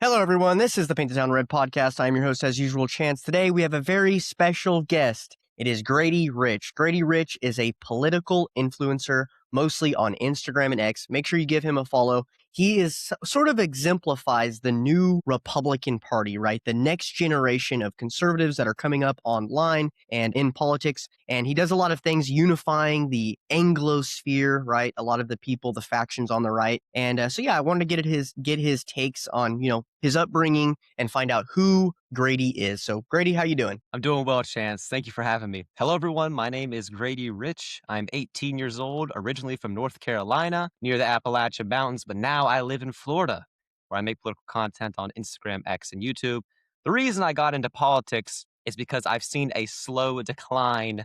Hello, everyone. This is the Paint the Town Red podcast. I'm your host, as usual, Chance. Today, we have a very special guest. It is Grady Ritch. Grady Ritch is a political influencer, mostly on Instagram and X. Make sure you give him a follow. He is sort of exemplifies the new Republican Party, right? The next generation of conservatives that are coming up online and in politics. And he does a lot of things unifying the Anglosphere, right? A lot of the people, the factions on the right. And so, yeah, I wanted to get his takes on, his upbringing and find out who Grady is. So, Grady, how you doing? I'm doing well, Chance. Thank you for having me. Hello, everyone. My name is Grady Ritch. I'm 18 years old, originally from North Carolina, near the Appalachian Mountains, but now I live in Florida, where I make political content on Instagram, X, and YouTube. The reason I got into politics is because I've seen a slow decline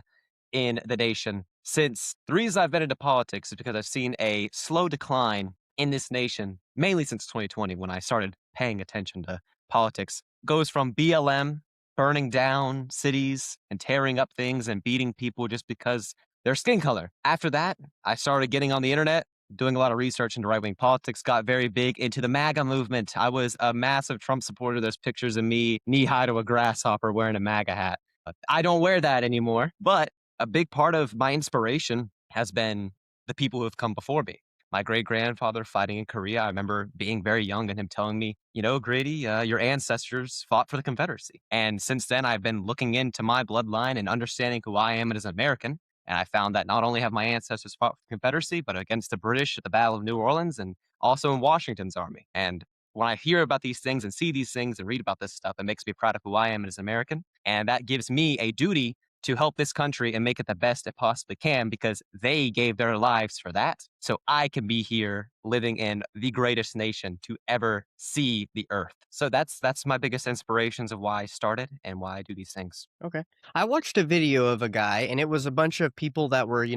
in the nation. The reason I've been into politics is because I've seen a slow decline in this nation, mainly since 2020, when I started paying attention to politics. Goes from BLM, burning down cities and tearing up things and beating people just because their skin color. After that, I started getting on the internet, doing a lot of research into right-wing politics, got very big into the MAGA movement. I was a massive Trump supporter. There's pictures of me knee-high to a grasshopper wearing a MAGA hat. I don't wear that anymore, but a big part of my inspiration has been the people who have come before me. My great-grandfather fighting in Korea. I remember being very young and him telling me, Grady, your ancestors fought for the Confederacy. And since then, I've been looking into my bloodline and understanding who I am as an American. And I found that not only have my ancestors fought for the Confederacy, but against the British at the Battle of New Orleans and also in Washington's army. And when I hear about these things and see these things and read about this stuff, it makes me proud of who I am as an American. And that gives me a duty to help this country and make it the best it possibly can because they gave their lives for that. So I can be here living in the greatest nation to ever see the earth. So that's my biggest inspirations of why I started and why I do these things. Okay. I watched a video of a guy, and it was a bunch of people that were,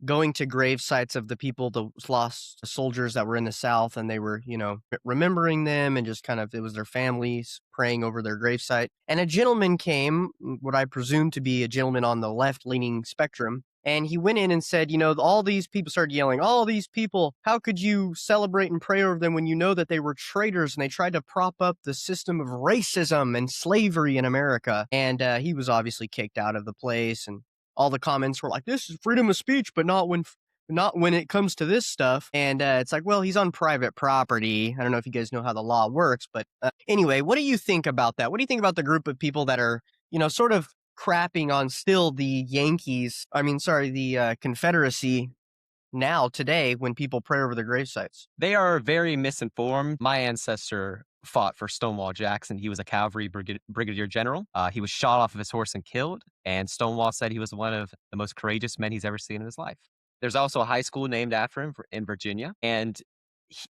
going to grave sites of the people, the lost soldiers that were in the South, and they were, remembering them and just kind of, it was their families praying over their gravesite. And a gentleman came, what I presume to be a gentleman on the left leaning spectrum. And he went in and said, all these people started yelling, all these people, how could you celebrate and pray over them when you know that they were traitors and they tried to prop up the system of racism and slavery in America? And he was obviously kicked out of the place. And all the comments were like, this is freedom of speech, but not when it comes to this stuff. And it's like, well, he's on private property. I don't know if you guys know how the law works, but anyway, what do you think about that? What do you think about the group of people that are, sort of crapping on still the the Confederacy now today when people pray over their grave sites? They are very misinformed. My ancestor fought for Stonewall Jackson. He was a cavalry brigadier general. He was shot off of his horse and killed. And Stonewall said he was one of the most courageous men he's ever seen in his life. There's also a high school named after him in Virginia. And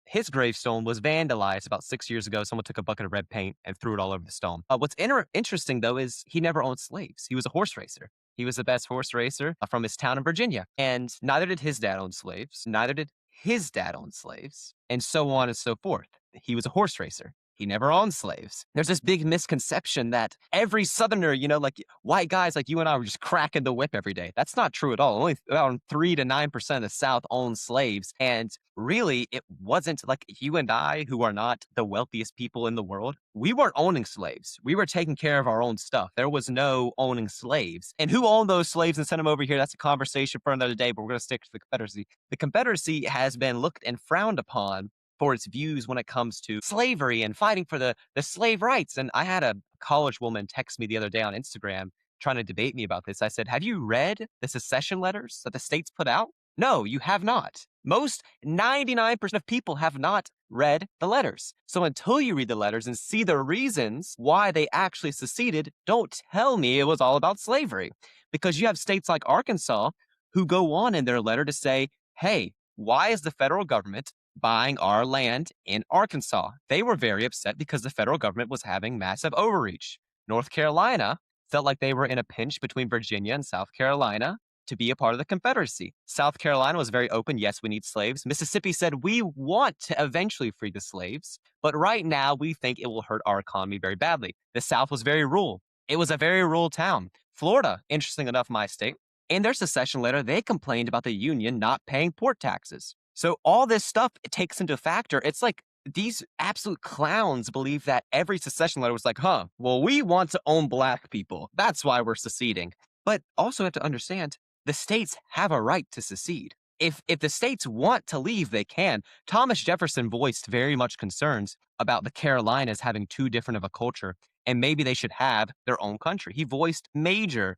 his gravestone was vandalized about 6 years ago. Someone took a bucket of red paint and threw it all over the stone. What's interesting, though, is he never owned slaves. He was a horse racer. He was the best horse racer from his town in Virginia. And neither did his dad own slaves. Neither did his dad own slaves, and so on and so forth. He was a horse racer. He never owned slaves. There's this big misconception that every Southerner, like white guys like you and I were just cracking the whip every day. That's not true at all. Only around 3 to 9% of the South owned slaves. And really, it wasn't like you and I, who are not the wealthiest people in the world, we weren't owning slaves. We were taking care of our own stuff. There was no owning slaves. And who owned those slaves and sent them over here? That's a conversation for another day, but we're going to stick to the Confederacy. The Confederacy has been looked and frowned upon for its views when it comes to slavery and fighting for the slave rights. And I had a college woman text me the other day on Instagram trying to debate me about this. I said, have you read the secession letters that the states put out? No, you have not. Most 99% of people have not read the letters. So until you read the letters and see the reasons why they actually seceded, don't tell me it was all about slavery. Because you have states like Arkansas who go on in their letter to say, hey, why is the federal government buying our land in Arkansas? They were very upset because the federal government was having massive overreach. North Carolina felt like they were in a pinch between Virginia and South Carolina to be a part of the Confederacy. South Carolina was very open. Yes, we need slaves. Mississippi said, we want to eventually free the slaves, but right now we think it will hurt our economy very badly. The South was very rural. It was a very rural town. Florida, interesting enough, my state, in their secession letter, they complained about the Union not paying port taxes. So all this stuff, it takes into factor. It's like these absolute clowns believe that every secession letter was like, huh, well, we want to own black people. That's why we're seceding. But also have to understand the states have a right to secede. If the states want to leave, they can. Thomas Jefferson voiced very much concerns about the Carolinas having too different of a culture, and maybe they should have their own country. He voiced major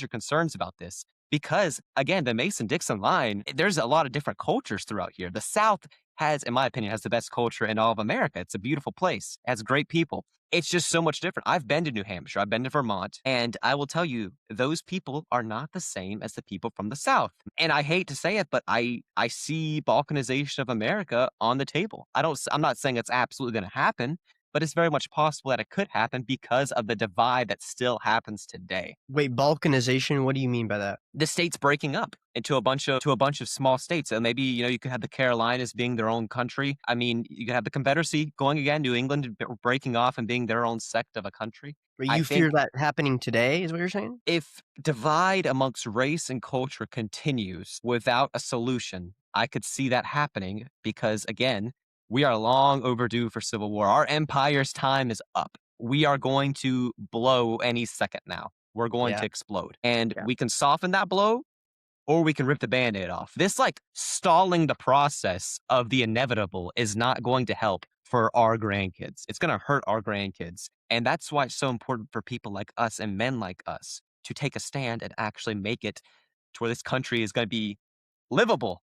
concerns about this because, again, the Mason-Dixon line, there's a lot of different cultures throughout here. The South has, in my opinion, has the best culture in all of America. It's a beautiful place. It has great people. It's just so much different. I've been to New Hampshire, I've been to Vermont, and I will tell you, those people are not the same as the people from the South. And I hate to say it, but I see balkanization of America on the table. I'm not saying it's absolutely going to happen, but it's very much possible that it could happen because of the divide that still happens today. Wait, balkanization? What do you mean by that? The states breaking up into a bunch of small states. And maybe, you could have the Carolinas being their own country. I mean, you could have the Confederacy going again, New England breaking off and being their own sect of a country. But I you fear think that happening today, is what you're saying? if divide amongst race and culture continues without a solution, I could see that happening because, again, we are long overdue for civil war. Our empire's time is up. We are going to blow any second now. We're going Yeah, to explode. And yeah. we can soften that blow or we can rip the band-aid off. This like stalling the process of the inevitable is not going to help for our grandkids. It's going to hurt our grandkids. And that's why it's so important for people like us and men like us to take a stand and actually make it to where this country is going to be livable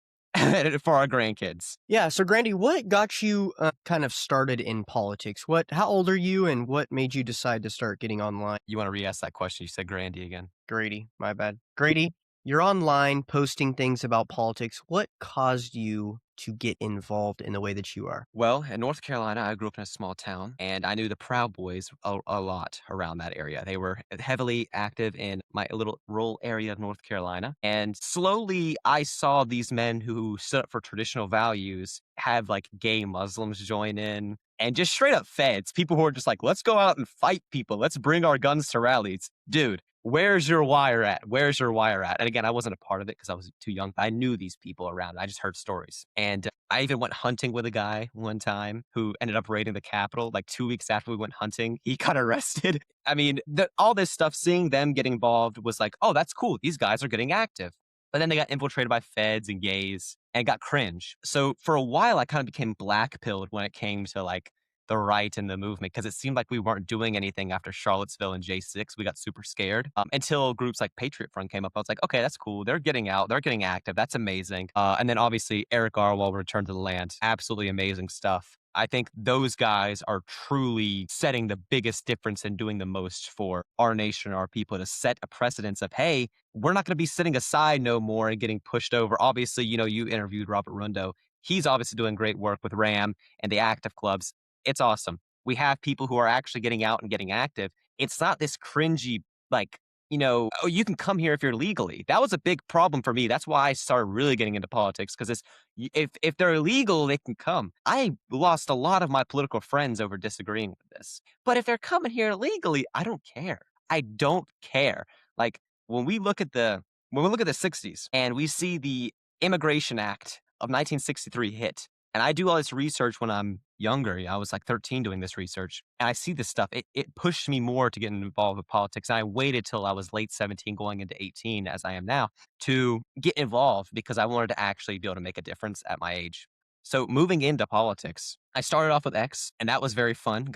for our grandkids. Yeah, so Grandy, what got you, kind of started in politics? How old are you, and what made you decide to start getting online? You want to re-ask that question? You said Grandy again. Grady, my bad. Grady, you're online posting things about politics. What caused you to get involved in the way that you are? Well, in North Carolina, I grew up in a small town, and I knew the Proud Boys a lot around that area. They were heavily active in my little rural area of North Carolina. And slowly, I saw these men who stood up for traditional values have like gay Muslims join in and just straight up feds, people who are just like, let's go out and fight people. Let's bring our guns to rallies. Dude, where's your wire at? Where's your wire at? And again, I wasn't a part of it because I was too young. I knew these people around. I just heard stories. And I even went hunting with a guy one time who ended up raiding the Capitol. Like 2 weeks after we went hunting, he got arrested. I mean, all this stuff, seeing them get involved was like, oh, that's cool. These guys are getting active. But then they got infiltrated by feds and gays and got cringe. So for a while, I kind of became black pilled when it came to like the right and the movement because it seemed like we weren't doing anything after Charlottesville and J6. We got super scared until groups like Patriot Front came up. I was like, okay, that's cool. They're getting out. They're getting active. That's amazing. And then obviously Eric Arwell returned to the land. Absolutely amazing stuff. I think those guys are truly setting the biggest difference and doing the most for our nation, our people to set a precedence of, hey, we're not going to be sitting aside no more and getting pushed over. Obviously, you interviewed Robert Rundo. He's obviously doing great work with RAM and the active clubs. It's awesome. We have people who are actually getting out and getting active. It's not this cringy, like, oh, you can come here if you're legally. That was a big problem for me. That's why I started really getting into politics because if they're illegal, they can come. I lost a lot of my political friends over disagreeing with this. But if they're coming here legally, I don't care. I don't care. Like when we look at the 60s and we see the Immigration Act of 1963 hit, and I do all this research when I'm younger. I was like 13 doing this research, and I see this stuff. It pushed me more to get involved with politics. And I waited till I was late 17, going into 18, as I am now, to get involved because I wanted to actually be able to make a difference at my age. So moving into politics, I started off with X, and that was very fun.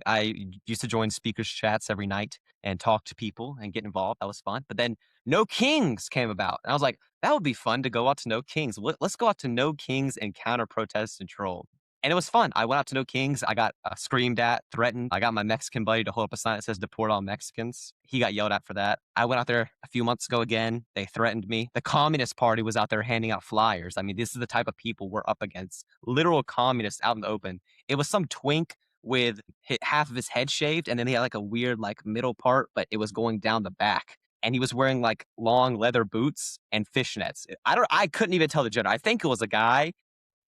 I used to join speakers chats every night and talk to people and get involved. That was fun. But then No Kings came about, and I was like, that would be fun to go out to No Kings. Let's go out to No Kings and counter protest and troll. And it was fun. I went out to No Kings. I got screamed at, threatened. I got my Mexican buddy to hold up a sign that says deport all Mexicans. He got yelled at for that. I went out there a few months ago again. They threatened me. The Communist Party was out there handing out flyers. I mean, this is the type of people we're up against. Literal communists out in the open. It was some twink with half of his head shaved, and then he had like a weird like middle part, but it was going down the back. And he was wearing like long leather boots and fishnets. I couldn't even tell the gender. I think it was a guy.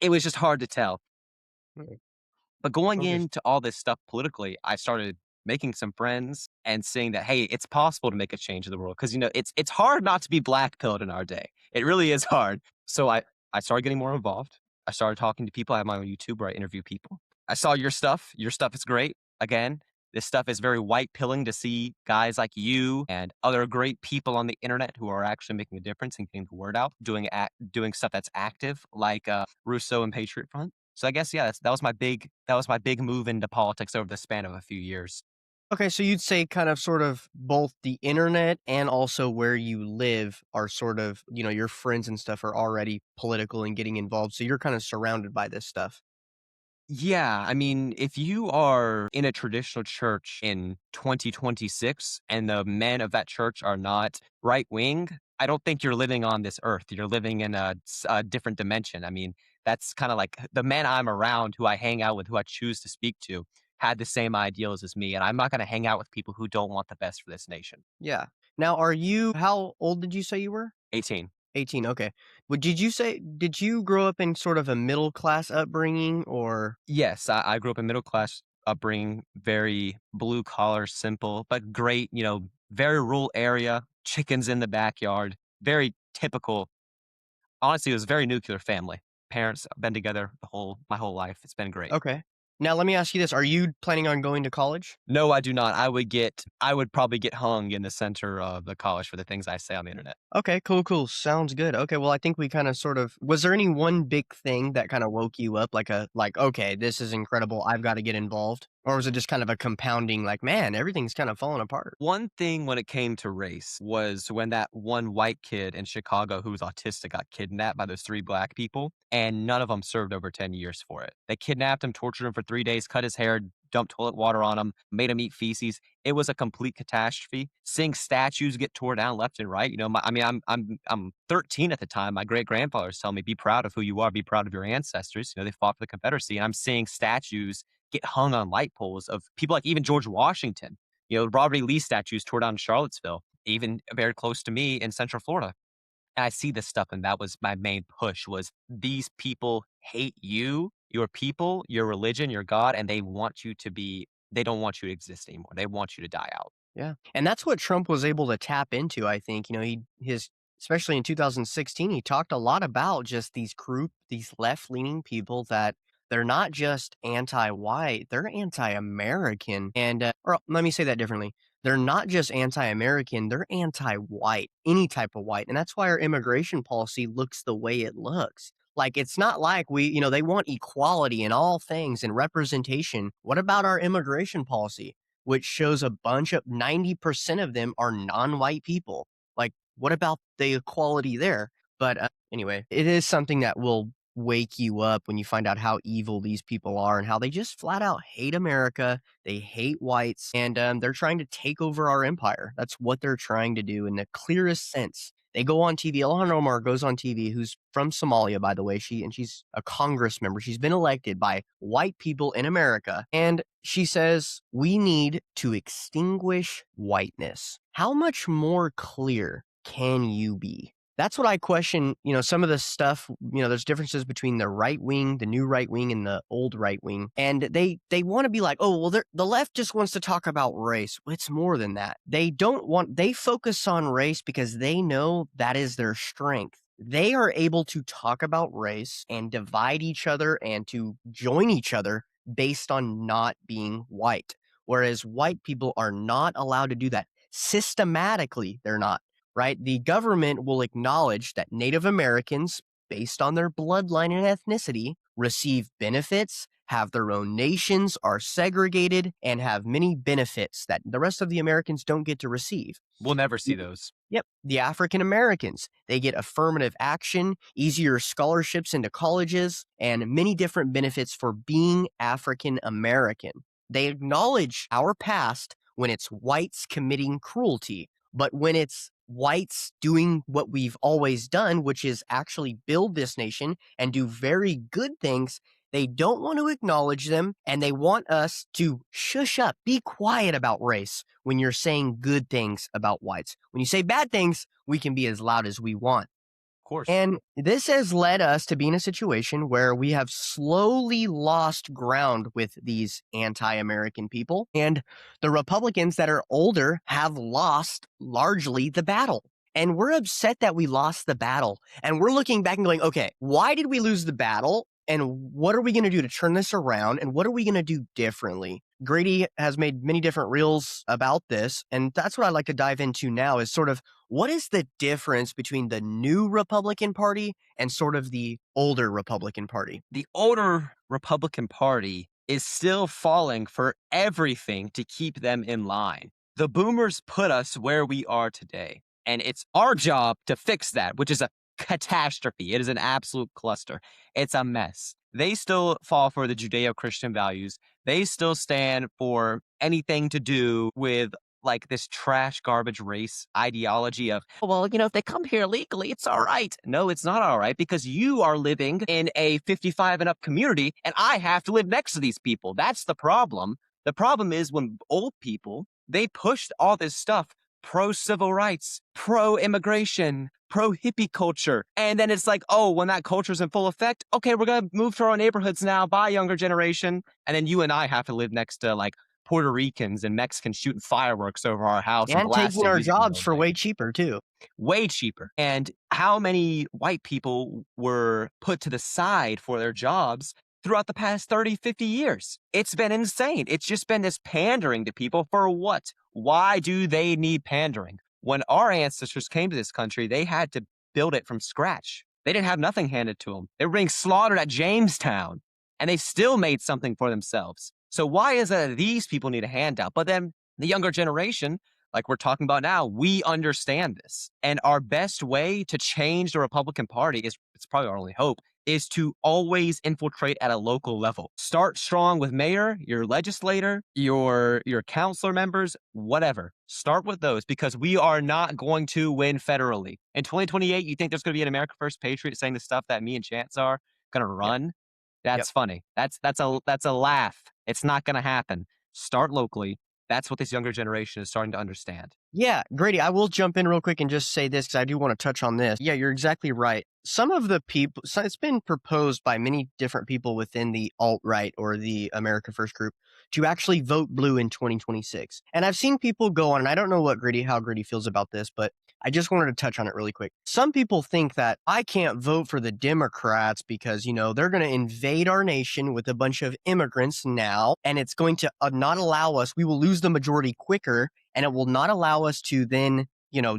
It was just hard to tell. Hmm, But going okay. into all this stuff politically, I started making some friends and seeing that, hey, it's possible to make a change in the world. Because it's hard not to be black pilled in our day. It really is hard. So I started getting more involved. I started talking to people. I have my own YouTube where I interview people. I saw your stuff. Your stuff is great. Again, this stuff is very white pilling to see guys like you and other great people on the internet who are actually making a difference and getting the word out, doing stuff that's active, like Russo and Patriot Front. So I guess yeah, that was my big move into politics over the span of a few years. Okay, so you'd say kind of sort of both the internet and also where you live are sort of, your friends and stuff are already political and getting involved. So you're kind of surrounded by this stuff. Yeah, I mean, if you are in a traditional church in 2026 and the men of that church are not right wing, I don't think you're living on this earth. You're living in a different dimension. I mean, that's kind of like the men I'm around, who I hang out with, who I choose to speak to, had the same ideals as me. And I'm not going to hang out with people who don't want the best for this nation. Yeah. Now, how old did you say you were? 18. 18. Okay. Did you grow up in sort of a middle class upbringing or? Yes, I grew up in middle class upbringing, very blue collar, simple, but great, very rural area, chickens in the backyard, very typical. Honestly, it was a very nuclear family. Parents been together my whole life. It's been great. Okay. Now, let me ask you this. Are you planning on going to college? No, I do not. I would probably get hung in the center of the college for the things I say on the internet. Okay, cool, cool. Sounds good. Okay, well, I think we kind of sort of was there any one big thing that kind of woke you up okay, this is incredible. I've got to get involved? Or was it just kind of a compounding like, man, everything's kind of falling apart? One thing when it came to race was when that one white kid in Chicago who was autistic got kidnapped by those 3 black people, and none of them served over 10 years for it. They kidnapped him, tortured him for 3 days, cut his hair, dumped toilet water on him, made him eat feces. It was a complete catastrophe. Seeing statues get tore down left and right, I mean, I'm 13 at the time. My great-grandfather was telling me, "Be proud of who you are, be proud of your ancestors." They fought for the Confederacy, and I'm seeing statues get hung on light poles of people like even George Washington. Robert E. Lee statues tore down in Charlottesville, even very close to me in Central Florida. And I see this stuff, and that was my main push was these people hate you, your people, your religion, your God, and they don't want you to exist anymore. They want you to die out. Yeah. And that's what Trump was able to tap into, I think. Especially in 2016, he talked a lot about just these left-leaning people that they're not just anti-white, they're anti-American. Or let me say that differently. They're not just anti-American, they're anti-white, any type of white. And that's why our immigration policy looks the way it looks. Like, it's not like they want equality in all things and representation. What about our immigration policy? Which shows a bunch of 90% of them are non-white people. Like, what about the equality there? But anyway, it is something that will wake you up when you find out how evil these people are and how they just flat out hate America. They hate whites, and they're trying to take over our empire. That's what they're trying to do in the clearest sense. They go on TV. Ilhan Omar goes on TV, who's from Somalia, by the way. She's a Congress member. She's been elected by white people in America. And she says, we need to extinguish whiteness. How much more clear can you be? That's what I question. Some of the stuff, there's differences between the right wing, the new right wing, and the old right wing. And they want to be like, oh, well, the left just wants to talk about race. Well, it's more than that. They focus on race because they know that is their strength. They are able to talk about race and divide each other and to join each other based on not being white. Whereas white people are not allowed to do that. Systematically, they're not, right? The government will acknowledge that Native Americans, based on their bloodline and ethnicity, receive benefits, have their own nations, are segregated, and have many benefits that the rest of the Americans don't get to receive. We'll never see those. Yep. The African Americans, they get affirmative action, easier scholarships into colleges, and many different benefits for being African American. They acknowledge our past when it's whites committing cruelty, but when it's whites doing what we've always done, which is actually build this nation and do very good things, they don't want to acknowledge them, and they want us to shush up, be quiet about race when you're saying good things about whites. When you say bad things, we can be as loud as we want. Of course. And this has led us to be in a situation where we have slowly lost ground with these anti-American people. And the Republicans that are older have lost largely the battle. And we're upset that we lost the battle. And we're looking back and going, okay, why did we lose the battle? And what are we going to do to turn this around? And what are we going to do differently? Grady has made many different reels about this. And that's what I'd like to dive into now is sort of what is the difference between the new Republican Party and sort of the older Republican Party? The older Republican Party is still falling for everything to keep them in line. The boomers put us where we are today, and it's our job to fix that, which is a catastrophe. It is an absolute cluster. It's a mess. They still fall for the Judeo Christian values. They still stand for anything to do with like this trash garbage race ideology of, well, if they come here legally, it's all right. No, it's not all right because you are living in a 55 and up community and I have to live next to these people. That's the problem. The problem is when old people, they pushed all this stuff pro civil rights, pro immigration, pro hippie culture. And then it's like, oh, when that culture's in full effect, okay, we're going to move to our neighborhoods now. Bye, younger generation. And then you and I have to live next to like Puerto Ricans and Mexicans shooting fireworks over our house and And taking blasting our music in the jobs middle of for the night. way cheaper too. Way cheaper. And how many white people were put to the side for their jobs throughout the past 30, 50 years? It's been insane. It's just been this pandering to people for what? Why do they need pandering? When our ancestors came to this country, they had to build it from scratch. They didn't have nothing handed to them. They were being slaughtered at Jamestown, and they still made something for themselves. So why is it that these people need a handout? But then the younger generation, like we're talking about now, we understand this. And our best way to change the Republican Party is, it's probably our only hope, is to always infiltrate at a local level. Start strong with mayor, your legislator, your councilor members, whatever. Start with those because we are not going to win federally. In 2028, you think there's going to be an America First Patriot saying the stuff that me and Chance are going to Yep. run? Yep. That's funny. That's a laugh. It's not going to happen. Start locally. That's what this younger generation is starting to understand. Yeah, Grady, I will jump in real quick and just say this because I do want to touch on this. Yeah, you're exactly right. Some of the people, so it's been proposed by many different people within the alt-right or the America First group to actually vote blue in 2026. And I've seen people go on, and I don't know how Grady feels about this, but I just wanted to touch on it really quick. Some people think that I can't vote for the Democrats because, they're going to invade our nation with a bunch of immigrants now, and it's going to not allow us, we will lose the majority quicker, and it will not allow us to then,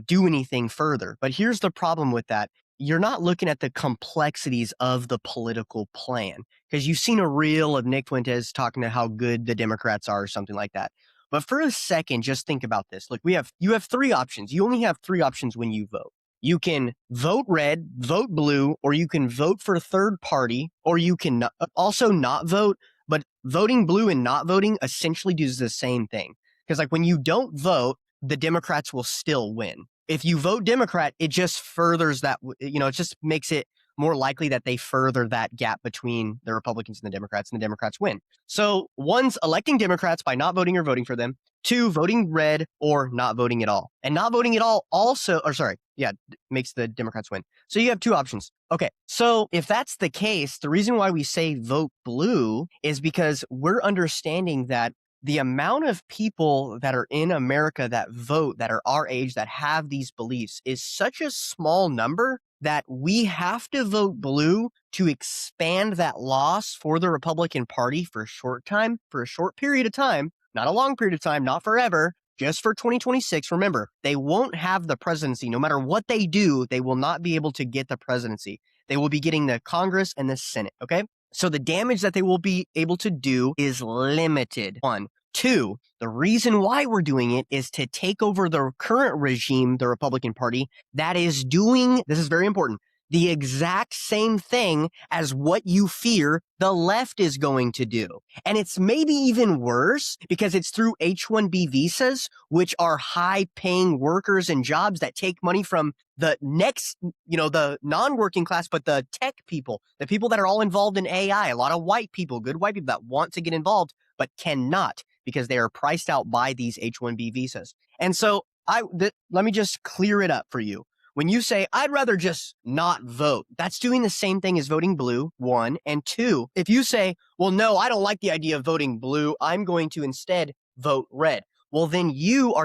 do anything further. But here's the problem with that. You're not looking at the complexities of the political plan because you've seen a reel of Nick Fuentes talking to how good the Democrats are or something like that. But for a second, just think about this. Look, you have three options. You only have three options when you vote. You can vote red, vote blue, or you can vote for a third party, or you can also not vote. But voting blue and not voting essentially does the same thing. Because like when you don't vote, the Democrats will still win. If you vote Democrat, it just furthers that, it just makes it more likely that they further that gap between the Republicans and the Democrats win. So one's electing Democrats by not voting or voting for them. Two, voting red or not voting at all. And not voting at all makes the Democrats win. So you have two options. Okay, so if that's the case, the reason why we say vote blue is because we're understanding that the amount of people that are in America that vote, that are our age, that have these beliefs is such a small number that we have to vote blue to expand that loss for the Republican Party for a short period of time, not a long period of time, not forever, just for 2026. Remember, they won't have the presidency. No matter what they do, they will not be able to get the presidency. They will be getting the Congress and the Senate, okay? So the damage that they will be able to do is limited. One. Two, the reason why we're doing it is to take over the current regime, the Republican Party, that is doing, this is very important, the exact same thing as what you fear the left is going to do. And it's maybe even worse because it's through H-1B visas, which are high-paying workers and jobs that take money from the next, the non-working class, but the tech people, the people that are all involved in AI, a lot of white people, good white people that want to get involved, but cannot because they are priced out by these H-1B visas. And so let me just clear it up for you. When you say, I'd rather just not vote, that's doing the same thing as voting blue, one. And two, if you say, well, no, I don't like the idea of voting blue, I'm going to instead vote red. well, then you're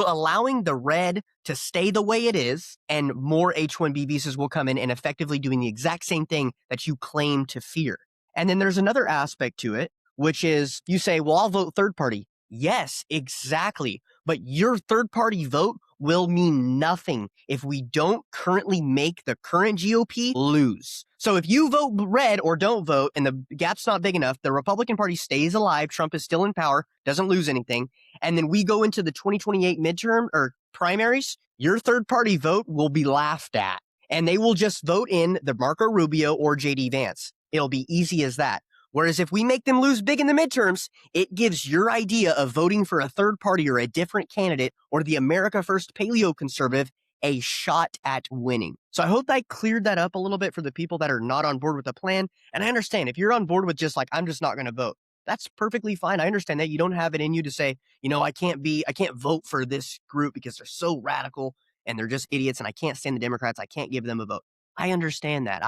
allowing the red to stay the way it is, and more H-1B visas will come in and effectively doing the exact same thing that you claim to fear. And then there's another aspect to it, which is you say, well, I'll vote third party. Yes, exactly. But your third party vote will mean nothing if we don't currently make the current GOP lose. So if you vote red or don't vote and the gap's not big enough, the Republican Party stays alive, Trump is still in power, doesn't lose anything, and then we go into the 2028 midterm or primaries, your third party vote will be laughed at. And they will just vote in the Marco Rubio or JD Vance. It'll be easy as that. Whereas if we make them lose big in the midterms, it gives your idea of voting for a third party or a different candidate or the America First paleo conservative a shot at winning. So I hope I cleared that up a little bit for the people that are not on board with the plan. And I understand if you're on board with just like, I'm just not going to vote, that's perfectly fine. I understand that you don't have it in you to say, I can't vote for this group because they're so radical and they're just idiots and I can't stand the Democrats. I can't give them a vote. I understand that.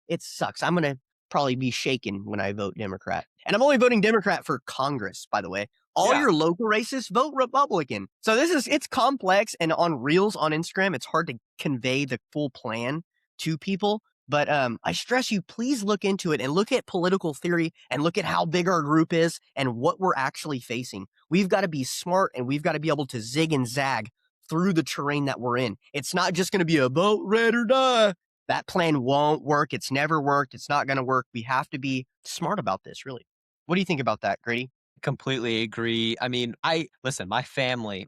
It sucks. I'm going to probably be shaken when I vote Democrat. And I'm only voting Democrat for Congress, by the way. All Yeah. your local races vote Republican. So it's complex, and on Reels on Instagram, it's hard to convey the full plan to people. But I stress you, please look into it and look at political theory and look at how big our group is and what we're actually facing. We've got to be smart and we've got to be able to zig and zag through the terrain that we're in. It's not just going to be a vote red or die. That plan won't work. It's never worked. It's not going to work. We have to be smart about this, really. What do you think about that, Grady? Completely agree. I mean, I listen, my family,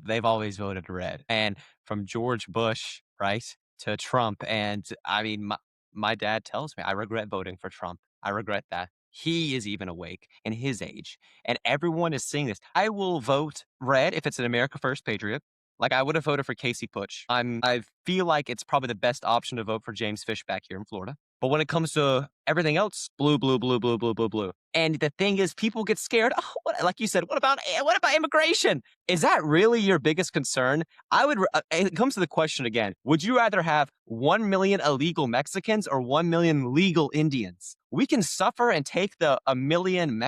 they've always voted red. And from George Bush, right, to Trump. And I mean, my dad tells me I regret voting for Trump. I regret that. He is even awake in his age. And everyone is seeing this. I will vote red if it's an America First Patriot. Like I would have voted for Casey Putsch. I feel like it's probably the best option to vote for James Fish back here in Florida. But when it comes to everything else, blue, blue, blue, blue, blue, blue, blue. And the thing is, people get scared. Oh, like you said, what about immigration? Is that really your biggest concern? It comes to the question again. Would you rather have 1 million illegal Mexicans or 1 million legal Indians? We can suffer and take the a million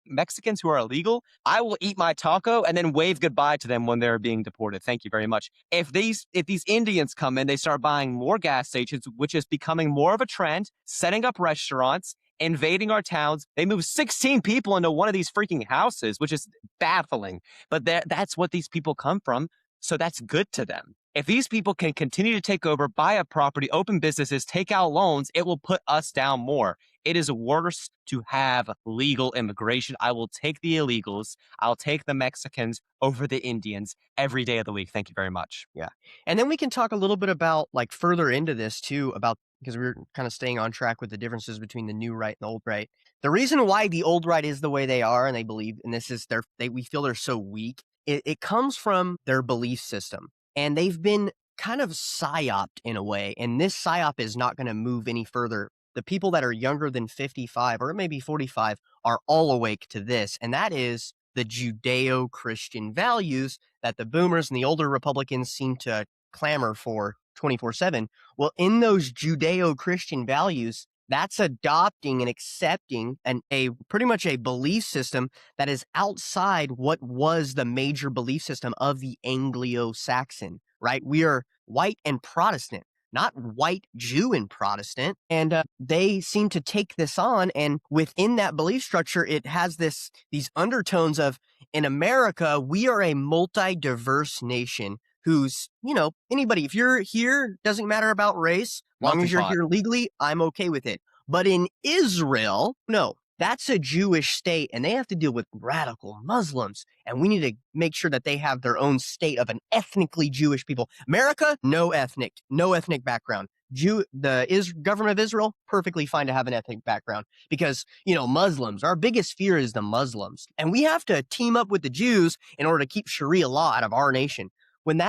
Mexicans who are illegal. I will eat my taco and then wave goodbye to them when they're being deported. Thank you very much. If these Indians come in, they start buying more gas stations, which is becoming more of a trend, setting up restaurants, invading our towns. They move 16 people into one of these freaking houses, which is baffling. But that's what these people come from. So that's good to them. If these people can continue to take over, buy a property, open businesses, take out loans, it will put us down more. It is worse to have legal immigration. I will take the illegals. I'll take the Mexicans over the Indians every day of the week. Thank you very much. Yeah. And then we can talk a little bit about like further into this too, about because we're kind of staying on track with the differences between the new right and the old right. The reason why the old right is the way they are, and they believe, and this is we feel they're so weak, it comes from their belief system. And they've been kind of psyoped in a way. And this psyop is not going to move any further. The people that are younger than 55 or maybe 45 are all awake to this. And that is the Judeo Christian values that the boomers and the older Republicans seem to clamor for 24/7. Well, in those Judeo Christian values, that's adopting and accepting a pretty much a belief system that is outside what was the major belief system of the Anglo-Saxon, right? We are white and Protestant, not white Jew and Protestant. And they seem to take this on. And within that belief structure, it has these undertones of, in America, we are a multi-diverse nation who's, anybody, if you're here, doesn't matter about race, long Melting as you're pot. here legally, I'm okay with it. But in Israel, no, that's a Jewish state and they have to deal with radical Muslims. And we need to make sure that they have their own state of an ethnically Jewish people. America, no ethnic background. Government of Israel, perfectly fine to have an ethnic background because, Muslims, our biggest fear is the Muslims. And we have to team up with the Jews in order to keep Sharia law out of our nation.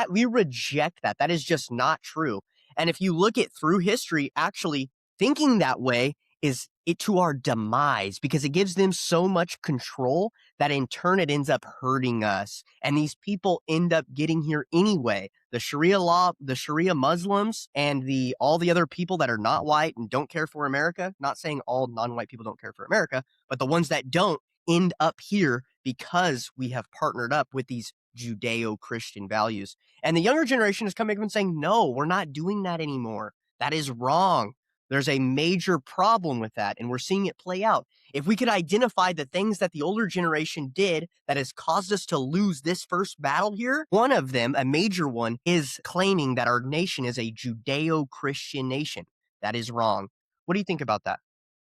We reject that. That is just not true. And if you look at through history, actually thinking that way is it to our demise because it gives them so much control that in turn it ends up hurting us. And these people end up getting here anyway. The Sharia law, the Sharia Muslims, and all the other people that are not white and don't care for America, not saying all non-white people don't care for America, but the ones that don't end up here because we have partnered up with these Judeo-Christian values. And the younger generation is coming up and saying, no, we're not doing that anymore. That is wrong. There's a major problem with that, and we're seeing it play out. If we could identify the things that the older generation did that has caused us to lose this first battle here, one of them, a major one, is claiming that our nation is a Judeo Christian nation. That is wrong. What do you think about that?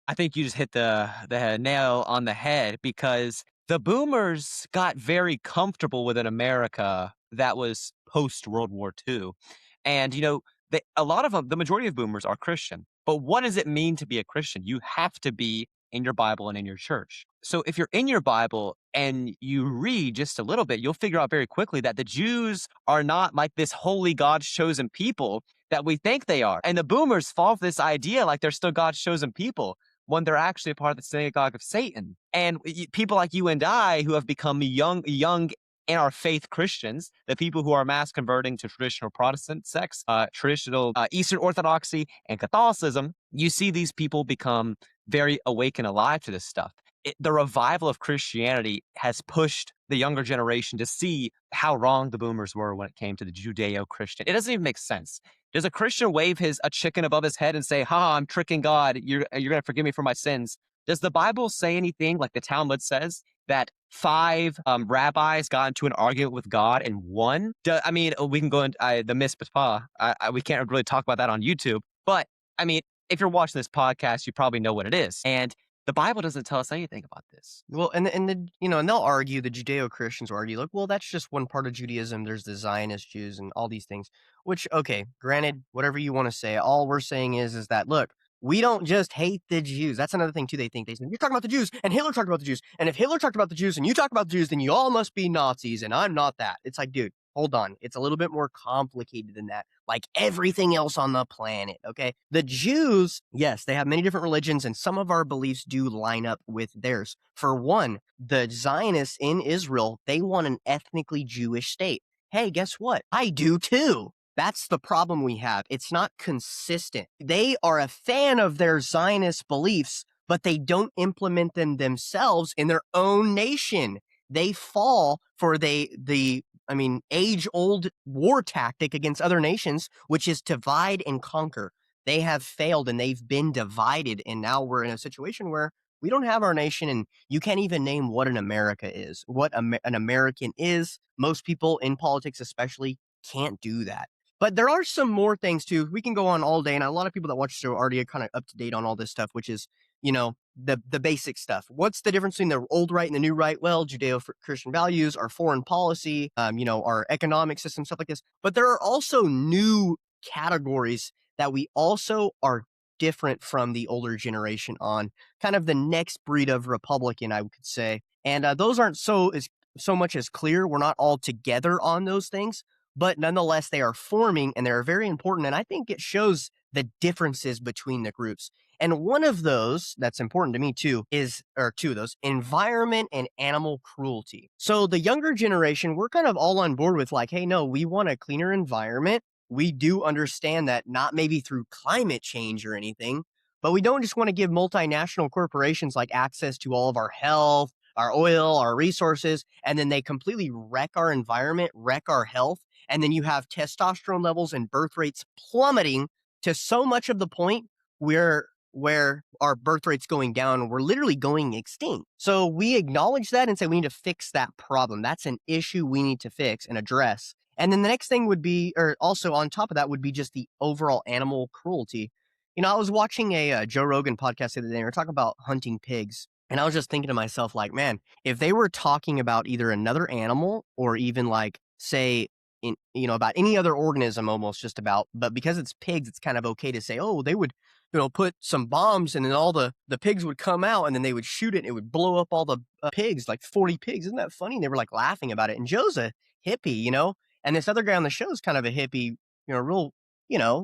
I think you just hit the nail on the head because the boomers got very comfortable with an America that was post World War II. And, a lot of them, the majority of boomers are Christian. But what does it mean to be a Christian? You have to be in your Bible and in your church. So if you're in your Bible and you read just a little bit, you'll figure out very quickly that the Jews are not like this holy God's chosen people that we think they are. And the boomers fall for this idea like they're still God's chosen people when they're actually a part of the synagogue of Satan. And people like you and I who have become young in our faith Christians, the people who are mass converting to traditional Protestant sects, traditional Eastern Orthodoxy and Catholicism, you see these people become very awake and alive to this stuff. The revival of Christianity has pushed the younger generation to see how wrong the boomers were when it came to the Judeo-Christian. It doesn't even make sense. Does a Christian wave a chicken above his head and say, "Ha, I'm tricking God. You're going to forgive me for my sins"? Does the Bible say anything like the Talmud says that five rabbis got into an argument with God and won? I mean, we can go into the mispah. We can't really talk about that on YouTube. But I mean, if you're watching this podcast, you probably know what it is. And the Bible doesn't tell us anything about this. Well, and they'll argue, the Judeo-Christians will argue, like, well, that's just one part of Judaism. There's the Zionist Jews and all these things. Which, okay, granted, whatever you want to say, all we're saying is that look, we don't just hate the Jews. That's another thing too. They say you're talking about the Jews, and Hitler talked about the Jews, and if Hitler talked about the Jews, and you talk about the Jews, then you all must be Nazis, and I'm not that. It's like, dude, hold on. It's a little bit more complicated than that. Like everything else on the planet, okay? The Jews, yes, they have many different religions, and some of our beliefs do line up with theirs. For one, the Zionists in Israel, they want an ethnically Jewish state. Hey, guess what? I do too. That's the problem we have. It's not consistent. They are a fan of their Zionist beliefs, but they don't implement them themselves in their own nation. They fall for age-old war tactic against other nations, which is divide and conquer. They have failed and they've been divided, and now we're in a situation where we don't have our nation, and you can't even name what an America is, what an American is. Most people in politics, especially, can't do that. But there are some more things too. We can go on all day, and a lot of people that watch the show already are kind of up to date on all this stuff, which is, the basic stuff. What's the difference between the old right and the new right? Well, Judeo-Christian values, our foreign policy, our economic system, stuff like this. But there are also new categories that we also are different from the older generation on, kind of the next breed of Republican, I could say. And those aren't so much as clear. We're not all together on those things, but nonetheless, they are forming and they're very important. And I think it shows the differences between the groups. And one of those that's important to me too or two of those, environment and animal cruelty. So the younger generation, we're kind of all on board with like, hey, no, we want a cleaner environment. We do understand that, not maybe through climate change or anything, but we don't just want to give multinational corporations like access to all of our health, our oil, our resources, and then they completely wreck our environment, wreck our health. And then you have testosterone levels and birth rates plummeting to so much of the point where our birth rate's going down, we're literally going extinct. So we acknowledge that and say we need to fix that problem. That's an issue we need to fix and address. And then the next thing would be, or also on top of that, would be just the overall animal cruelty. I was watching a Joe Rogan podcast the other day, and we were talking about hunting pigs. And I was just thinking to myself, like, man, if they were talking about either another animal or even like, say, about any other organism almost just about, but because it's pigs, it's kind of okay to say, oh, they would, put some bombs and then all the pigs would come out and then they would shoot it and it would blow up all the pigs, like 40 pigs. Isn't that funny? And they were like laughing about it. And Joe's a hippie, and this other guy on the show is kind of a hippie, real,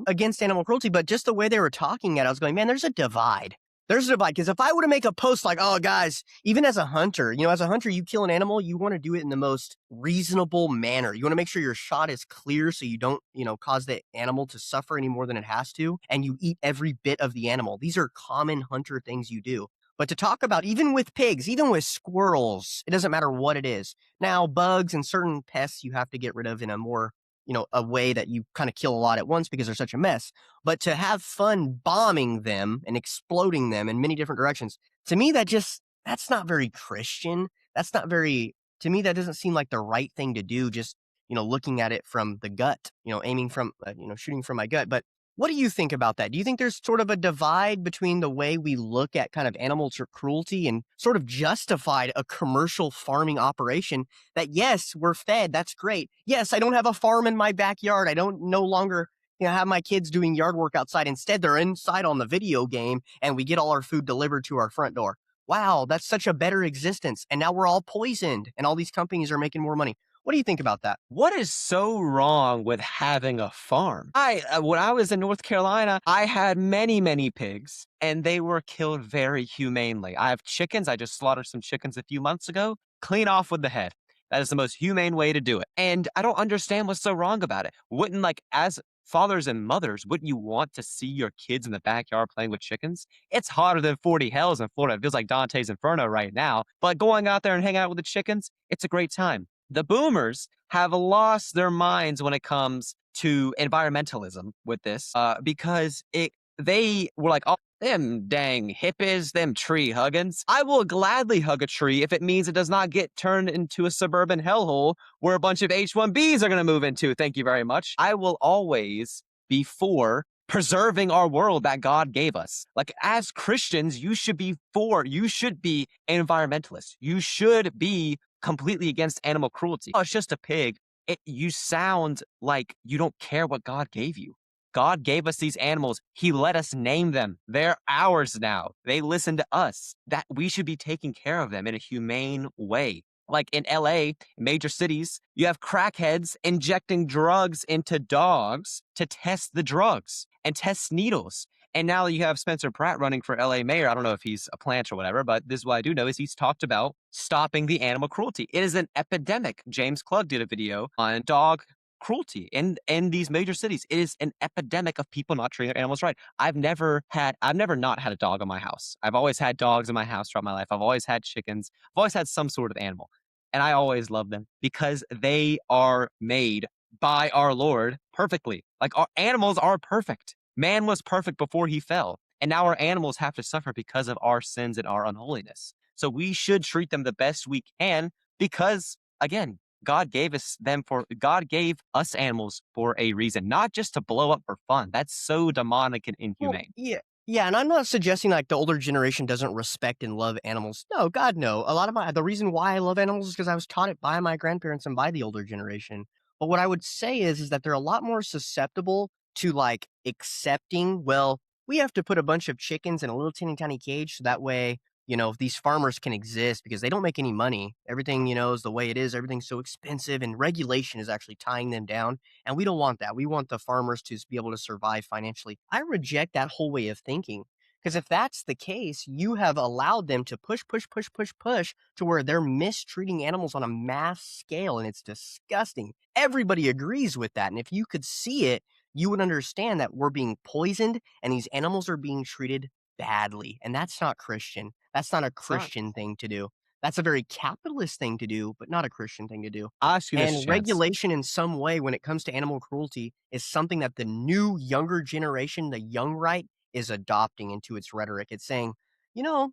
against animal cruelty. But just the way they were talking at it, I was going, man, there's a divide. There's a divide. Because if I were to make a post like, oh, guys, even as a hunter, you kill an animal, you want to do it in the most reasonable manner. You want to make sure your shot is clear so you don't, cause the animal to suffer any more than it has to. And you eat every bit of the animal. These are common hunter things you do. But to talk about even with pigs, even with squirrels, it doesn't matter what it is. Now, bugs and certain pests you have to get rid of in a more, a way that you kind of kill a lot at once because they're such a mess. But to have fun bombing them and exploding them in many different directions, to me, that's not very Christian. That's not very, to me, that doesn't seem like the right thing to do. Just, looking at it from the gut, aiming from, shooting from my gut. But what do you think about that? Do you think there's sort of a divide between the way we look at kind of animal cruelty and sort of justified a commercial farming operation that, yes, we're fed. That's great. Yes, I don't have a farm in my backyard. I don't no longer, have my kids doing yard work outside. Instead, they're inside on the video game and we get all our food delivered to our front door. Wow, that's such a better existence. And now we're all poisoned and all these companies are making more money. What do you think about that? What is so wrong with having a farm? When I was in North Carolina, I had many, many pigs, and they were killed very humanely. I have chickens. I just slaughtered some chickens a few months ago. Clean off with the head. That is the most humane way to do it. And I don't understand what's so wrong about it. Wouldn't, like, as fathers and mothers, wouldn't you want to see your kids in the backyard playing with chickens? It's hotter than 40 hells in Florida. It feels like Dante's Inferno right now. But going out there and hanging out with the chickens, it's a great time. The boomers have lost their minds when it comes to environmentalism with this, because they were like, oh, them dang hippies, them tree huggins. I will gladly hug a tree if it means it does not get turned into a suburban hellhole where a bunch of H-1Bs are going to move into. Thank you very much. I will always be for preserving our world that God gave us. Like, as Christians, you should be environmentalists. You should be completely against animal cruelty. Oh, it's just a pig. You sound like you don't care what God gave you. God gave us these animals. He let us name them. They're ours now. They listen to us. That we should be taking care of them in a humane way. Like in LA, major cities, you have crackheads injecting drugs into dogs to test the drugs and test needles. And now you have Spencer Pratt running for LA mayor. I don't know if he's a plant or whatever, but this is what I do know is he's talked about stopping the animal cruelty. It is an epidemic. James Klug did a video on dog cruelty in these major cities. It is an epidemic of people not treating their animals right. I've never not had a dog in my house. I've always had dogs in my house throughout my life. I've always had chickens. I've always had some sort of animal. And I always love them because they are made by our Lord perfectly. Like, our animals are perfect. Man was perfect before he fell. And now our animals have to suffer because of our sins and our unholiness. So we should treat them the best we can because, again, God gave us animals for a reason, not just to blow up for fun. That's so demonic and Well, inhumane. yeah. Yeah, and I'm not suggesting like the older generation doesn't respect and love animals. No, God, no. A lot of the reason why I love animals is because I was taught it by my grandparents and by the older generation. But what I would say is that they're a lot more susceptible to like accepting, well, we have to put a bunch of chickens in a little teeny tiny cage so that way, these farmers can exist because they don't make any money. Everything, is the way it is. Everything's so expensive and regulation is actually tying them down. And we don't want that. We want the farmers to be able to survive financially. I reject that whole way of thinking. Because if that's the case, you have allowed them to push, push, push, push, push to where they're mistreating animals on a mass scale. And it's disgusting. Everybody agrees with that. And if you could see it, you would understand that we're being poisoned and these animals are being treated badly. And that's not Christian. That's not a It's not. Christian thing to do. That's a very capitalist thing to do, but not a Christian thing to do. I'll ask you this, And Chance. regulation in some way when it comes to animal cruelty is something that the new younger generation, the young right, is adopting into its rhetoric. It's saying, you know,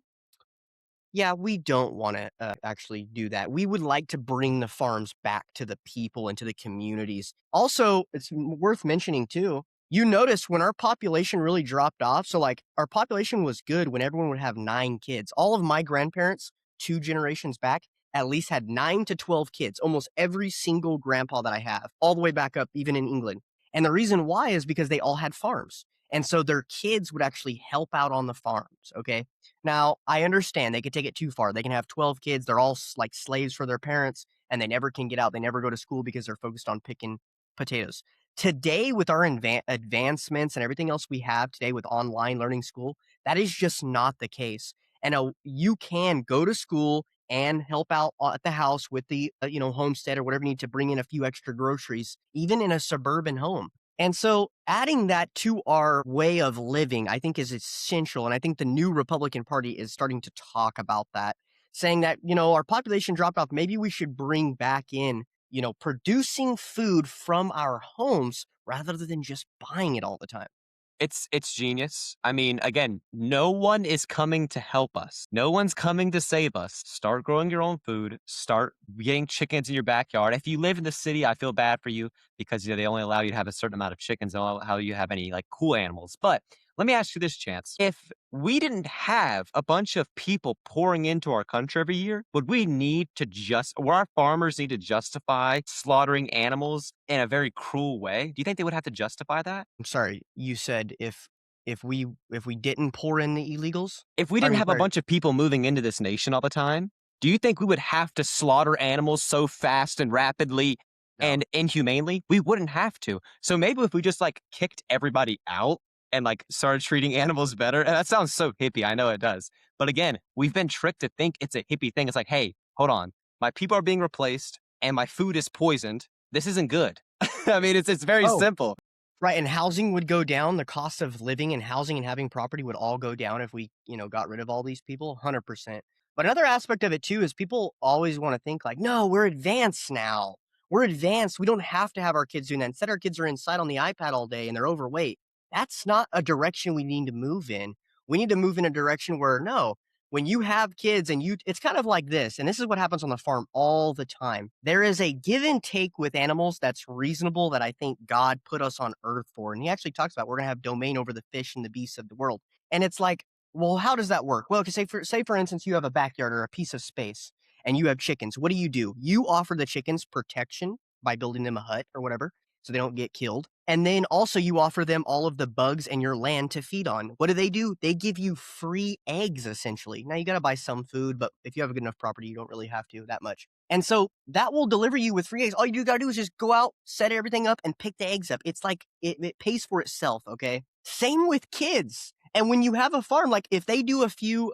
yeah, we don't wanna, actually do that. We would like to bring the farms back to the people and to the communities. Also, it's worth mentioning too, you notice when our population really dropped off, so, like, our population was good when everyone would have 9 kids. All of my grandparents, 2 generations back, at least had 9 to 12 kids, almost every single grandpa that I have, all the way back up even in England. And the reason why is because they all had farms, and so their kids would actually help out on the farms, okay? Now, I understand they could take it too far. They can have 12 kids. They're all like slaves for their parents and they never can get out. They never go to school because they're focused on picking potatoes. Today, with our advancements and everything else we have today with online learning school, that is just not the case. And you can go to school and help out at the house with the homestead or whatever you need to bring in a few extra groceries, even in a suburban home. And so adding that to our way of living, I think is essential. And I think the new Republican Party is starting to talk about that, saying that, our population dropped off. Maybe we should bring back in, producing food from our homes rather than just buying it all the time. It's genius. I mean, again, no one is coming to help us. No one's coming to save us. Start growing your own food. Start getting chickens in your backyard. If you live in the city, I feel bad for you because they only allow you to have a certain amount of chickens. They don't allow you to have any like cool animals. But let me ask you this, Chance. If we didn't have a bunch of people pouring into our country every year, would our farmers need to justify slaughtering animals in a very cruel way? Do you think they would have to justify that? I'm sorry, you said if we didn't pour in the illegals? If we I didn't mean, have a sorry, bunch of people moving into this nation all the time, do you think we would have to slaughter animals so fast and rapidly no. and inhumanely? We wouldn't have to. So maybe if we just like kicked everybody out and like started treating animals better, and that sounds so hippie, I know it does. But again, we've been tricked to think it's a hippie thing. It's like, hey, hold on. My people are being replaced and my food is poisoned. This isn't good. I mean, it's very Oh, simple. right, and housing would go down, the cost of living and housing and having property would all go down if we, got rid of all these people, 100%. But another aspect of it too is people always wanna think like, "No, we're advanced now. We're advanced, we don't have to have our kids doing that. Instead, our kids are inside on the iPad all day and they're overweight." That's not a direction we need to move in. We need to move in a direction where, no, when you have kids and it's kind of like this, and this is what happens on the farm all the time. There is a give and take with animals that's reasonable that I think God put us on earth for. And he actually talks about we're gonna have domain over the fish and the beasts of the world. And it's like, well, how does that work? Well, 'cause say for instance, you have a backyard or a piece of space and you have chickens. What do? You offer the chickens protection by building them a hut or whatever so they don't get killed. And then also you offer them all of the bugs and your land to feed on. What do? They give you free eggs essentially. Now you got to buy some food, but if you have a good enough property, you don't really have to that much. And so that will deliver you with free eggs. All you got to do is just go out, set everything up, and pick the eggs up. It's like it pays for itself. Okay. Same with kids. And when you have a farm, like if they do a few,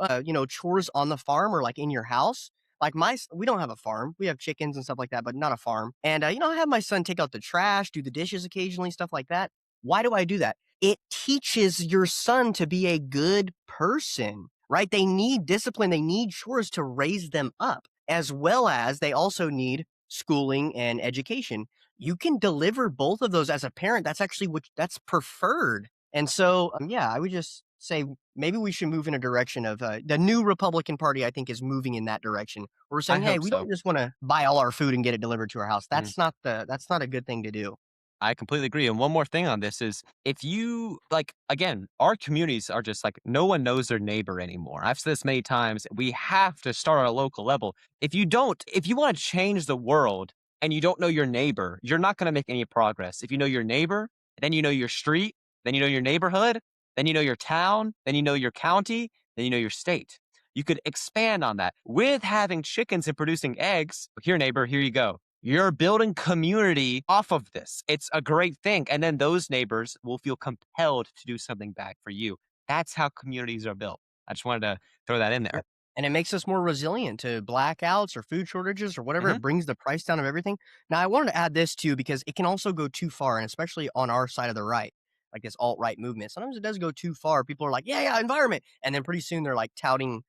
chores on the farm or like in your house, like we don't have a farm. We have chickens and stuff like that, but not a farm. And I have my son take out the trash, do the dishes occasionally, stuff like that. Why do I do that? It teaches your son to be a good person, right? They need discipline. They need chores to raise them up, as well as they also need schooling and education. You can deliver both of those as a parent. That's actually that's preferred. And so, yeah, I would just say maybe we should move in a direction of the new Republican Party. I think is moving in that direction. We're I saying, hey, hope we so. don't just want to buy all our food and get it delivered to our house. Mhm. That's not a good thing to do. I completely agree. And one more thing on this is if you like, again, our communities are just like no one knows their neighbor anymore. I've said this many times. We have to start at a local level. If you want to change the world and you don't know your neighbor, you're not going to make any progress. If you know your neighbor, then you know your street, then you know your neighborhood, then you know your town, then you know your county, then you know your state. You could expand on that with having chickens and producing eggs. Here, neighbor, here you go. You're building community off of this. It's a great thing. And then those neighbors will feel compelled to do something back for you. That's how communities are built. I just wanted to throw that in there. Yep. And it makes us more resilient to blackouts or food shortages or whatever. Hmm. It brings the price down of everything. Now, I wanted to add this too because it can also go too far, and especially on our side of the right, like this alt right movement. Sometimes it does go too far. People are like, yeah, yeah, environment. And then pretty soon they're like touting,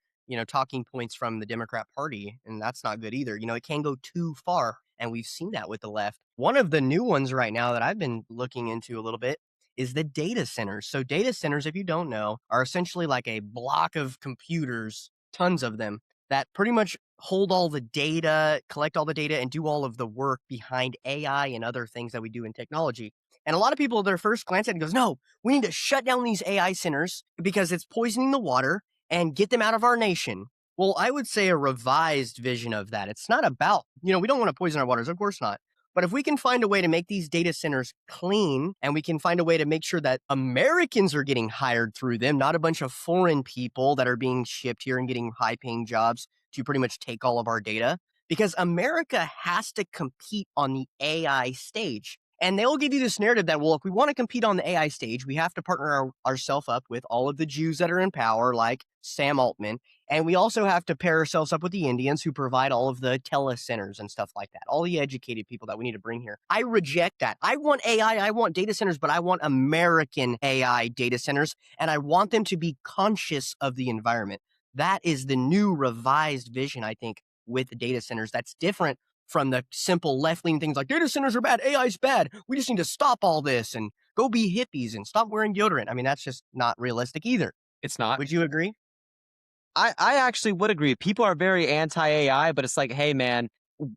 talking points from the Democrat Party. And that's not good either. It can go too far. And we've seen that with the left. One of the new ones right now that I've been looking into a little bit is the data centers. So, data centers, if you don't know, are essentially like a block of computers, tons of them, that pretty much hold all the data, collect all the data, and do all of the work behind AI and other things that we do in technology. And a lot of people, their first glance at it goes, no, we need to shut down these AI centers because it's poisoning the water and get them out of our nation. Well, I would say a revised vision of that. It's not about, we don't want to poison our waters, of course not. But if we can find a way to make these data centers clean and we can find a way to make sure that Americans are getting hired through them, not a bunch of foreign people that are being shipped here and getting high paying jobs to pretty much take all of our data, because America has to compete on the AI stage. And they'll give you this narrative that, well, if we want to compete on the AI stage, we have to partner ourselves up with all of the Jews that are in power, like Sam Altman. And we also have to pair ourselves up with the Indians who provide all of the telecenters and stuff like that, all the educated people that we need to bring here. I reject that. I want AI, I want data centers, but I want American AI data centers, and I want them to be conscious of the environment. That is the new revised vision, I think, with the data centers. That's different from the simple left-leaning things like data centers are bad, AI is bad. We just need to stop all this and go be hippies and stop wearing deodorant. I mean, that's just not realistic either. It's not. Would you agree? I actually would agree. People are very anti-AI, but it's like, hey, man,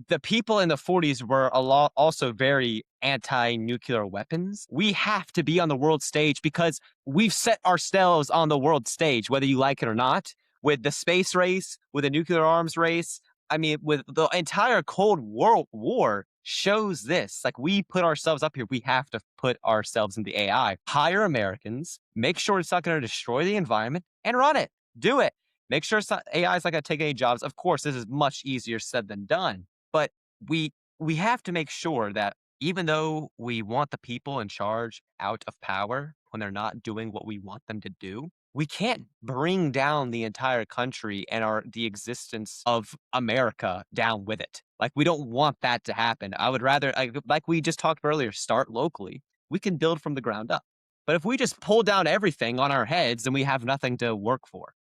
the people in the 40s were a lot also very anti-nuclear weapons. We have to be on the world stage because we've set ourselves on the world stage, whether you like it or not, with the space race, with the nuclear arms race. I mean, with the entire Cold War shows this. Like, we put ourselves up here. We have to put ourselves in the AI. Hire Americans, make sure it's not going to destroy the environment, and run it. Do it. Make sure AI is not going to take any jobs. Of course, this is much easier said than done, but we we have to make sure that even though we want the people in charge out of power when they're not doing what we want them to do, we can't bring down the entire country and the existence of America down with it. Like, we don't want that to happen. I would rather, like we just talked earlier, start locally. We can build from the ground up. But if we just pull down everything on our heads, then we have nothing to work for.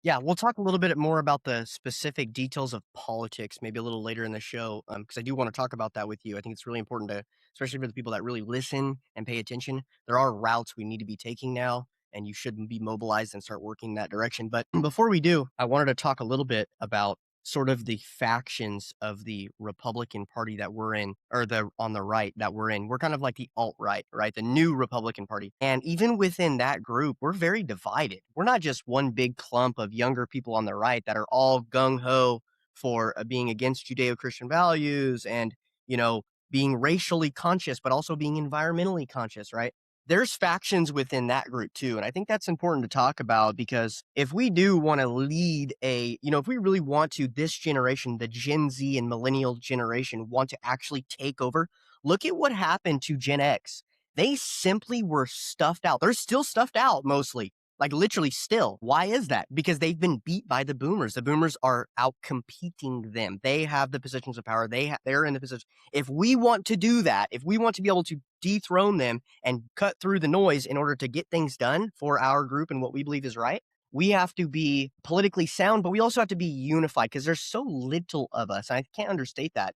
Yeah, we'll talk a little bit more about the specific details of politics maybe a little later in the show, because I do want to talk about that with you. I think it's really important to, especially for the people that really listen and pay attention. There are routes we need to be taking now, and you should be mobilized and start working that direction. But before we do, I wanted to talk a little bit about sort of the factions of the Republican Party that we're in, or the on the right that we're in. We're kind of like the alt right, right? The new Republican Party. And even within that group, we're very divided. We're not just one big clump of younger people on the right that are all gung ho for being against Judeo Christian values and, you know, being racially conscious, but also being environmentally conscious, right? There's factions within that group too. And I think that's important to talk about because if we do want to lead if we really want to, this generation, the Gen Z and millennial generation, want to actually take over, look at what happened to Gen X. They simply were stuffed out. They're still stuffed out mostly, like literally still. Why is that? Because they've been beat by the boomers. The boomers are out competing them. They have the positions of power. They're in the position. If we want to do that, if we want to be able to dethrone them and cut through the noise in order to get things done for our group and what we believe is right, we have to be politically sound, but we also have to be unified because there's so little of us. I can't understate that.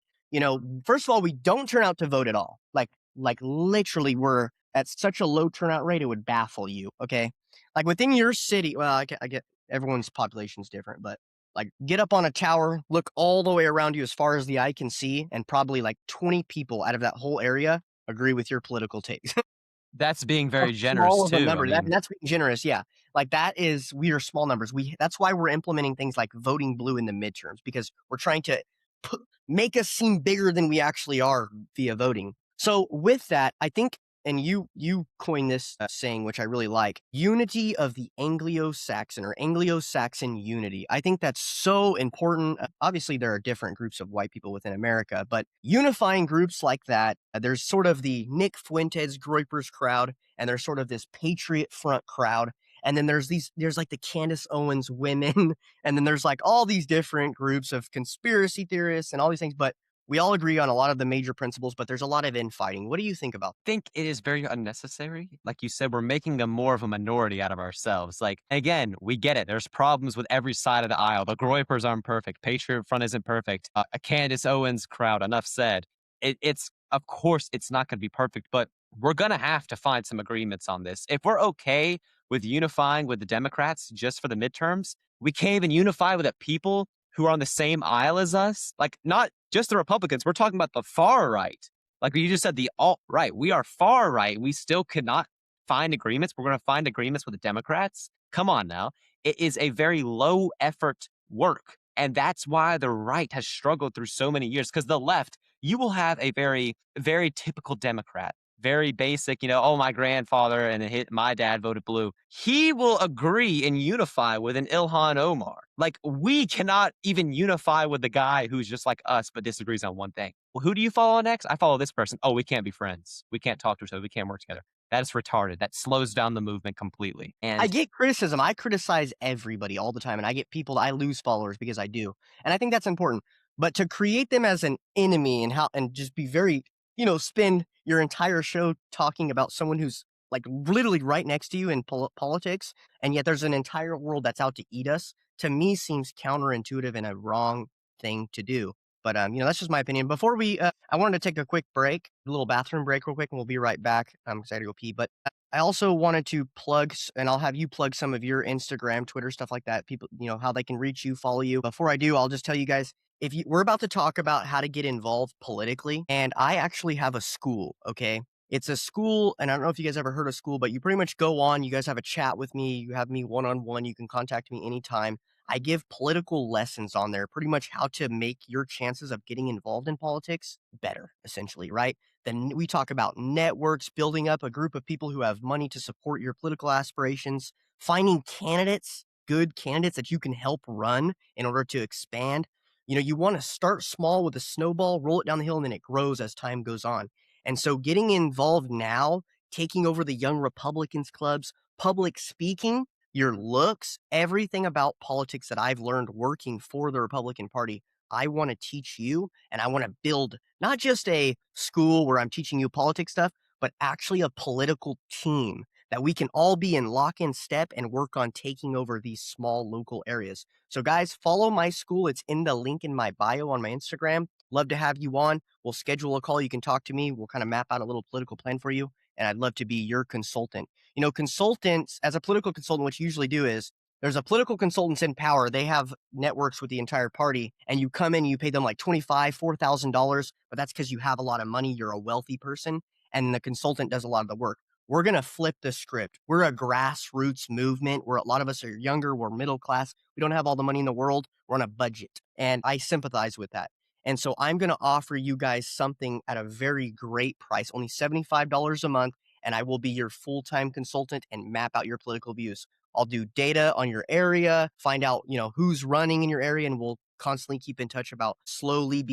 First of all, we don't turn out to vote at all. Like literally, we're at such a low turnout rate, it would baffle you. Okay. Like within your city, well, I get everyone's population is different, but like get up on a tower, look all the way around you as far as the eye can see, and probably like 20 people out of that whole area agree with your political takes. That's being How very generous small of a too. I number. mean, That's being generous, yeah. Like, we are small numbers. That's why we're implementing things like voting blue in the midterms because we're trying to pu make us seem bigger than we actually are via voting. So, with that, I think and you coined this, saying, which I really like, unity of the Anglo-Saxon or Anglo-Saxon unity. I think that's so important. Obviously, there are different groups of white people within America, but unifying groups like that, there's sort of the Nick Fuentes Groypers crowd, and there's sort of this Patriot Front crowd. And then there's like the Candace Owens women, and then there's like all these different groups of conspiracy theorists and all these things. But we all agree on a lot of the major principles, but there's a lot of infighting. What do you think about think it is very unnecessary. Like you said, we're making them more of a minority out of ourselves. Like, again, we get it. There's problems with every side of the aisle. The Groypers aren't perfect. Patriot Front isn't perfect. A Candace Owens crowd, enough said. Of course, it's not going to be perfect, but we're going to have to find some agreements on this. If we're okay with unifying with the Democrats just for the midterms, we can't even unify with the people who are on the same aisle as us. Like, not just the Republicans, we're talking about the far right. Like you just said, the alt right. We are far right. We still cannot find agreements. We're going to find agreements with the Democrats. Come on now. It is a very low effort work. And that's why the right has struggled through so many years. Because the left, you will have a very, very typical Democrat, very basic, oh, my grandfather and my dad voted blue. He will agree and unify with an Ilhan Omar. Like, we cannot even unify with the guy who's just like us but disagrees on one thing. Well, who do you follow next? I follow this person. Oh, we can't be friends. We can't talk to each other. We can't work together. That is retarded. That slows down the movement completely. I And get criticism. I criticize everybody all the time, and I get people I lose followers because I do. And I think that's important. But to create them as an enemy and just be very, spend your entire show talking about someone who's like literally right next to you in politics, and yet there's an entire world that's out to eat us, to me seems counterintuitive and a wrong thing to do. But that's just my opinion. Before I wanted to take a quick break, a little bathroom break, real quick, and we'll be right back. I'm excited to go pee, but I also wanted to plug, and I'll have you plug some of your Instagram, Twitter, stuff like that. People, how they can reach you, follow you. Before I do, I'll just tell you guys, we're about to talk about how to get involved politically, and I actually have a school. Okay, it's a school, and I don't know if you guys ever heard of school, but you pretty much go on. You guys have a chat with me. You have me one on one. You can contact me anytime. I give political lessons on there, pretty much how to make your chances of getting involved in politics better, essentially, right? Then we talk about networks, building up a group of people who have money to support your political aspirations, finding candidates, good candidates that you can help run in order to expand. You want to start small with a snowball, roll it down the hill, and then it grows as time goes on. And so getting involved now, taking over the Young Republicans clubs, public speaking, your looks, everything about politics that I've learned working for the Republican Party, I want to teach you, and I want to build not just a school where I'm teaching you politics stuff, but actually a political team that we can all be in lock in step and work on taking over these small local areas. So, guys, follow my school. It's in the link in my bio on my Instagram. Love to have you on. We'll schedule a call. You can talk to me. We'll kind of map out a little political plan for you. And I'd love to be your consultant. Consultants, as a political consultant, what you usually do is there's a political consultants in power. They have networks with the entire party, and you come in, you pay them like $4,000, but that's because you have a lot of money. You're a wealthy person, and the consultant does a lot of the work. We're gonna flip the script. We're a grassroots movement where a lot of us are younger. We're middle class. We don't have all the money in the world. We're on a budget, and I sympathize with that. And so I'm gonna offer you guys something at a very great price, only $75 a month, and I will be your full-time consultant and map out your political views. I'll do data on your area, find out, who's running in your area, and we'll constantly keep in touch about slowly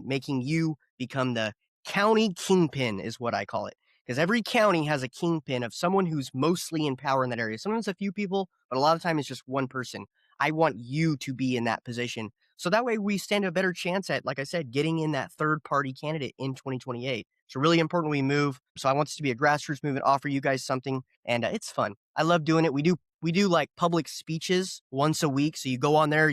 making you become the county kingpin is what I call it. Because every county has a kingpin of someone who's mostly in power in that area. Sometimes a few people, but a lot of time it's just one person. I want you to be in that position. So that way we stand a better chance at, like I said, getting in that third party candidate in 2028. It's really important we move. So I want this to be a grassroots movement, offer you guys something, and it's fun. I love doing it. We do like public speeches once a week. So you go on there,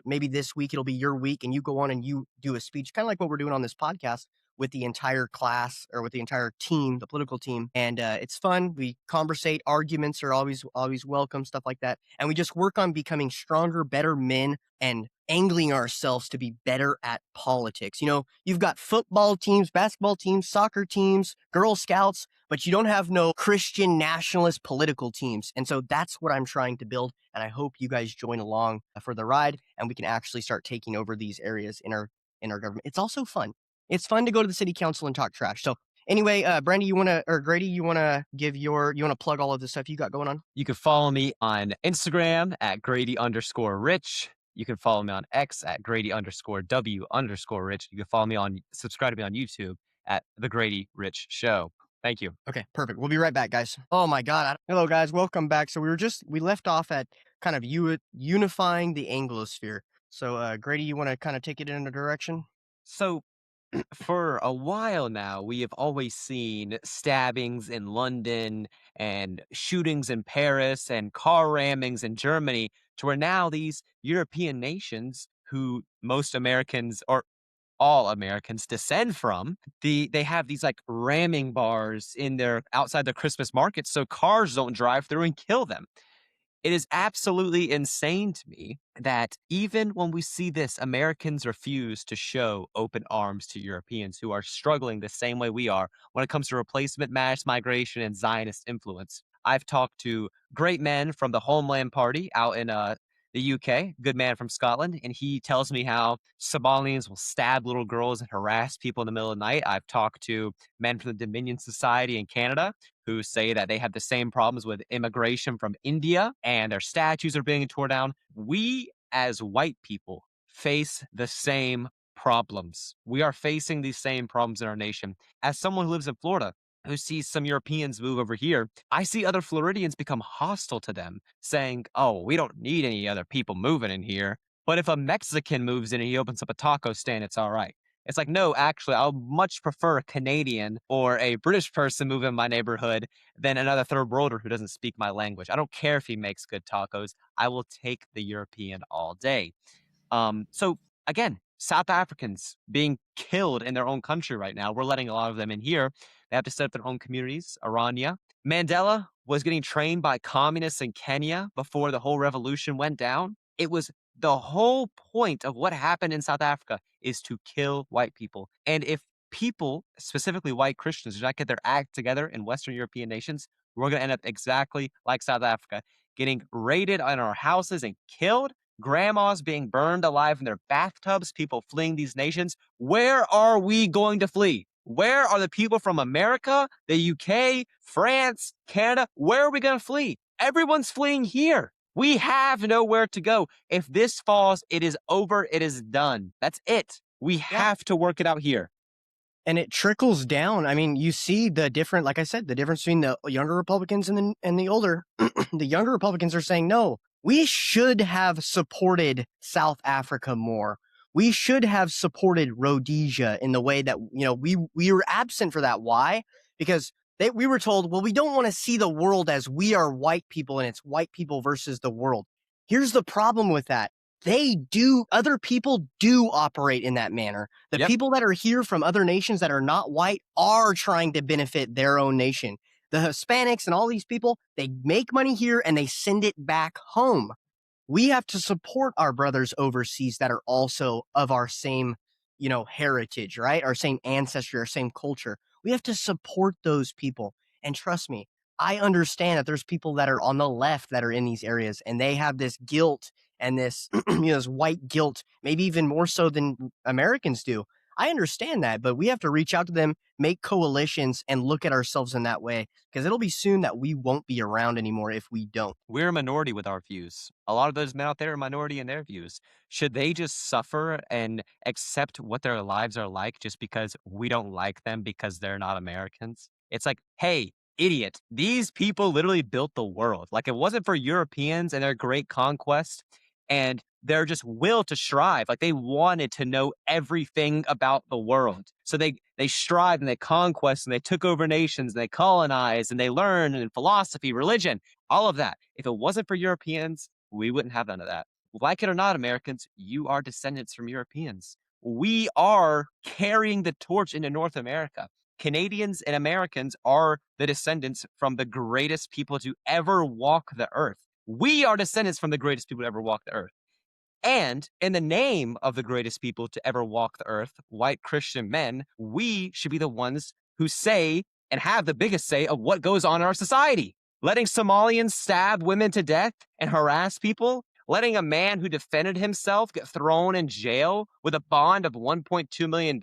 maybe this week it'll be your week, and you go on and you do a speech, kind of like what we're doing on this podcast with the entire class or with the entire team, the political team. And it's fun. We conversate. Arguments are always welcome, stuff like that. And we just work on becoming stronger, better men and angling ourselves to be better at politics. You've got football teams, basketball teams, soccer teams, Girl Scouts, but you don't have no Christian nationalist political teams. And so that's what I'm trying to build. And I hope you guys join along for the ride, and we can actually start taking over these areas in our government. It's also fun. It's fun to go to the city council and talk trash. So anyway, Brandy, or Grady, you wanna plug all of the stuff you got going on? you can follow me on Instagram at Grady_Rich. You can follow me on X at Grady_W_Rich. You can subscribe to me on YouTube at The Grady Rich Show. Thank you. Okay, perfect. We'll be right back, guys. Oh my God. Hello, guys. Welcome back. So we left off at kind of unifying the Anglosphere. So, Grady, you want to kind of take it in a direction? So, for a while now, we have always seen stabbings in London and shootings in Paris and car rammings in Germany, to where now these European nations, who most Americans or all Americans descend from, they have these like ramming bars in their outside the Christmas markets so cars don't drive through and kill them. It is absolutely insane to me that even when we see this, Americans refuse to show open arms to Europeans who are struggling the same way we are when it comes to replacement mass migration and Zionist influence. I've talked to great men from the Homeland Party out in the UK, good man from Scotland, and he tells me how Somalians will stab little girls and harass people in the middle of the night. I've talked to men from the Dominion Society in Canada who say that they have the same problems with immigration from India and their statues are being torn down. We, as white people, face the same problems. We are facing these same problems in our nation. As someone who lives in Florida, who sees some Europeans move over here, I see other Floridians become hostile to them, saying, oh, we don't need any other people moving in here. But if a Mexican moves in and he opens up a taco stand, it's all right. It's like, no, actually, I'll much prefer a Canadian or a British person move in my neighborhood than another third worlder who doesn't speak my language. I don't care if he makes good tacos. I will take the European all day. So again, South Africans being killed in their own country right now. We're letting a lot of them in here. They have to set up their own communities. Aranya. Mandela was getting trained by communists in Kenya before the whole revolution went down. It was the whole point of what happened in South Africa is to kill white people. And if people, specifically white Christians, do not get their act together in Western European nations, we're going to end up exactly like South Africa, getting raided on our houses and killed, grandmas being burned alive in their bathtubs, people fleeing these nations. Where are we going to flee? Where are the people from America, the UK, France, Canada? Where are we going to flee? Everyone's fleeing here. We have nowhere to go. If this falls, it is over. It is done. That's it. We Yeah. have to work it out here. And it trickles down. I mean, you see the different, like I said, the difference between the younger Republicans and the older. The younger Republicans are saying, no, we should have supported South Africa more. We should have supported Rhodesia in the way that, we were absent for that. Why? Because we were told, well, we don't want to see the world as we are white people and it's white people versus the world. Here's the problem with that. Other people do operate in that manner. The Yep. people that are here from other nations that are not white are trying to benefit their own nation. The Hispanics and all these people, they make money here and they send it back home. We have to support our brothers overseas that are also of our same, heritage, right? Our same ancestry, our same culture. We have to support those people. And trust me, I understand that there's people that are on the left that are in these areas and they have this guilt and this, this white guilt, maybe even more so than Americans do. I understand that, but we have to reach out to them, make coalitions, and look at ourselves in that way because it'll be soon that we won't be around anymore if we don't. We're a minority with our views. A lot of those men out there are a minority in their views. Should they just suffer and accept what their lives are like just because we don't like them because they're not Americans? It's like, hey, idiot, these people literally built the world. Like, it wasn't for Europeans and their great conquest and their just will to strive. Like, they wanted to know everything about the world. So they strived and they conquest and they took over nations and they colonized and they learned and philosophy, religion, all of that. If it wasn't for Europeans, we wouldn't have none of that. Like it or not, Americans, you are descendants from Europeans. We are carrying the torch into North America. Canadians and Americans are the descendants from the greatest people to ever walk the earth. We are descendants from the greatest people to ever walk the earth. And in the name of the greatest people to ever walk the earth, white Christian men, we should be the ones who say and have the biggest say of what goes on in our society. Letting Somalians stab women to death and harass people, letting a man who defended himself get thrown in jail with a bond of $1.2 million.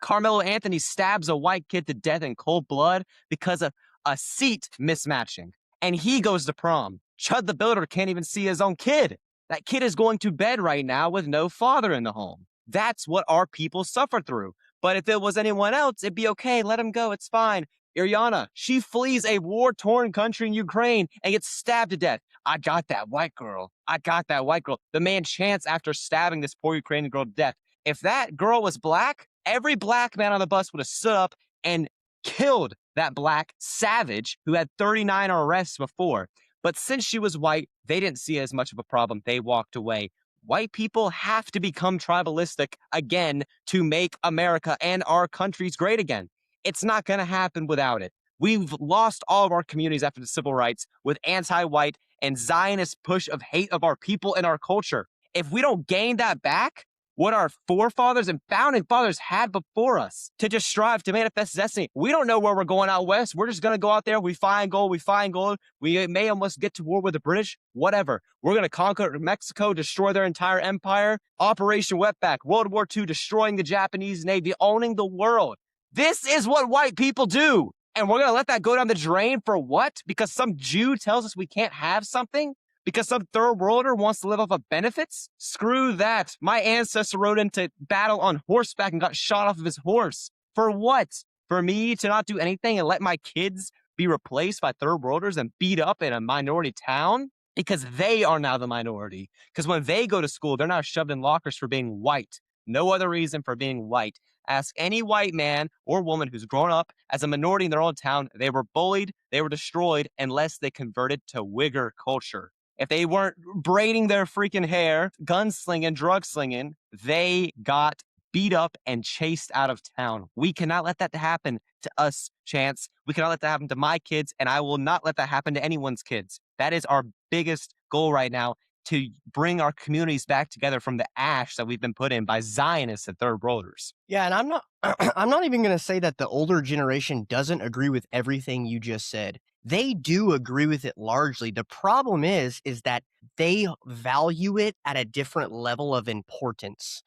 Carmelo Anthony stabs a white kid to death in cold blood because of a seat mismatching. And he goes to prom. Chud the Builder can't even see his own kid. That kid is going to bed right now with no father in the home. That's what our people suffer through. But if it was anyone else, it'd be okay. Let him go. It's fine. Iryana, she flees a war-torn country in Ukraine and gets stabbed to death. I got that white girl. I got that white girl. The man chants after stabbing this poor Ukrainian girl to death. If that girl was black, every black man on the bus would have stood up and killed that black savage who had 39 arrests before. But since she was white, they didn't see it as much of a problem. They walked away. White people have to become tribalistic again to make America and our countries great again. It's not going to happen without it. We've lost all of our communities after the civil rights with anti-white and Zionist push of hate of our people and our culture. If we don't gain that back, what our forefathers and founding fathers had before us to just strive to manifest destiny. We don't know where we're going out west. We're just going to go out there. We find gold. We find gold. We may almost get to war with the British. Whatever. We're going to conquer Mexico, destroy their entire empire. Operation Wetback, World War II, destroying the Japanese Navy, owning the world. This is what white people do. And we're going to let that go down the drain for what? Because some Jew tells us we can't have something? Because some third worlder wants to live off of benefits? Screw that. My ancestor rode into battle on horseback and got shot off of his horse. For what? For me to not do anything and let my kids be replaced by third worlders and beat up in a minority town? Because they are now the minority. Because when they go to school, they're now shoved in lockers for being white. No other reason for being white. Ask any white man or woman who's grown up as a minority in their own town. They were bullied, they were destroyed unless they converted to Wigger culture. If they weren't braiding their freaking hair, gunslinging, drug slinging, they got beat up and chased out of town. We cannot let that happen to us, Chance. We cannot let that happen to my kids, and I will not let that happen to anyone's kids. That is our biggest goal right now, to bring our communities back together from the ash that we've been put in by Zionists and third worlders. Yeah, and I'm not I'm not even going to say that the older generation doesn't agree with everything you just said. They do agree with it largely. The problem is that they value it at a different level of importance.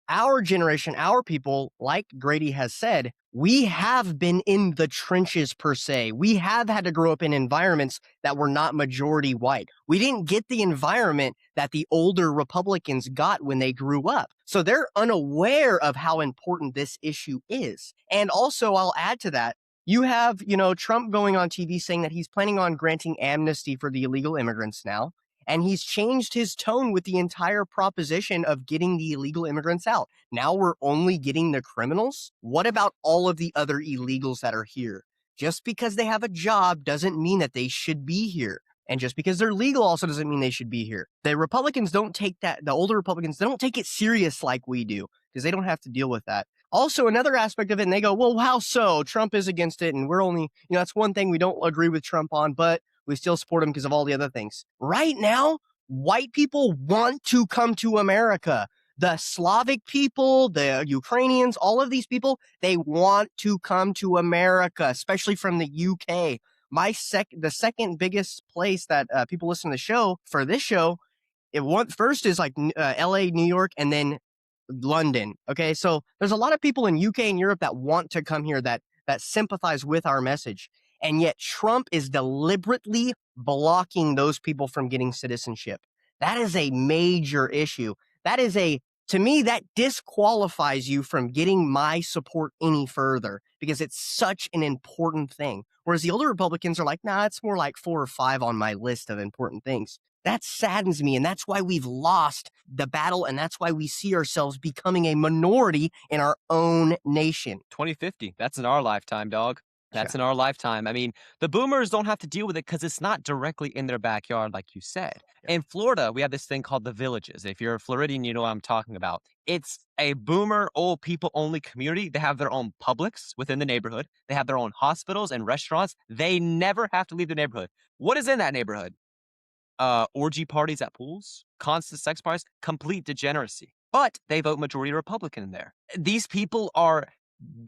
Our generation, our people, like Grady has said, we have been in the trenches per se. We have had to grow up in environments that were not majority white. We didn't get the environment that the older Republicans got when they grew up. So they're unaware of how important this issue is. And also, I'll add to that, you have, Trump going on TV saying that he's planning on granting amnesty for the illegal immigrants now. And he's changed his tone with the entire proposition of getting the illegal immigrants out. Now we're only getting the criminals. What about all of the other illegals that are here? Just because they have a job doesn't mean that they should be here. And just because they're legal also doesn't mean they should be here. The Republicans don't take that, the older Republicans, they don't take it serious like we do because they don't have to deal with that. Also, another aspect of it, and they go, well, how so? Trump is against it, and we're only, that's one thing we don't agree with Trump on, but we still support him because of all the other things. Right now, white people want to come to America. The Slavic people, the Ukrainians, all of these people, they want to come to America, especially from the UK. The second biggest place that people listen to the show for this show, first is like LA, New York, and then London. Okay, so there's a lot of people in UK and Europe that want to come here that sympathize with our message. And yet Trump is deliberately blocking those people from getting citizenship. That is a major issue. To me, that disqualifies you from getting my support any further because it's such an important thing. Whereas the older Republicans are like, nah, it's more like 4 or 5 on my list of important things. That saddens me, and that's why we've lost the battle, and that's why we see ourselves becoming a minority in our own nation. 2050, that's in our lifetime, dog. That's in our lifetime. I mean, the boomers don't have to deal with it because it's not directly in their backyard, like you said. Yeah. In Florida, we have this thing called the villages. If you're a Floridian, you know what I'm talking about. It's a boomer, old people only community. They have their own Publix within the neighborhood. They have their own hospitals and restaurants. They never have to leave the neighborhood. What is in that neighborhood? Orgy parties at pools, constant sex parties, complete degeneracy. But they vote majority Republican in there. These people are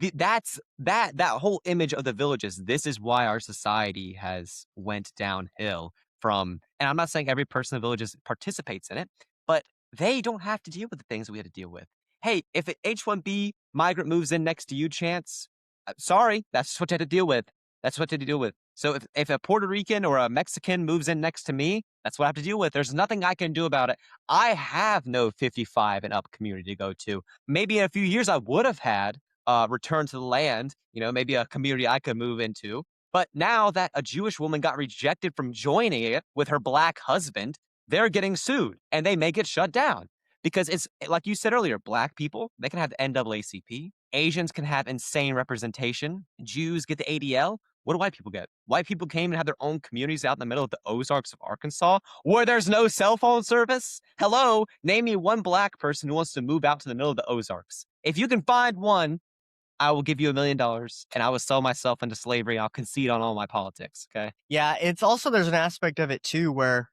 that whole image of the villages. This is why our society has went downhill from, and I'm not saying every person in the villages participates in it, but they don't have to deal with the things we had to deal with. Hey, if an H-1B migrant moves in next to you, Chance, sorry, that's what you had to deal with. That's what you had to deal with. So if a Puerto Rican or a Mexican moves in next to me, that's what I have to deal with. There's nothing I can do about it. I have no 55 and up community to go to. Maybe in a few years I would have had return to the land, maybe a community I could move into. But now that a Jewish woman got rejected from joining it with her black husband, they're getting sued and they may get shut down. Because it's like you said earlier, black people, they can have the NAACP. Asians can have insane representation. Jews get the ADL. What do white people get? White people came and had their own communities out in the middle of the Ozarks of Arkansas where there's no cell phone service. Hello, name me one black person who wants to move out to the middle of the Ozarks. If you can find one, I will give you $1 million and I will sell myself into slavery. I'll concede on all my politics. Okay. Yeah, it's also, there's an aspect of it too where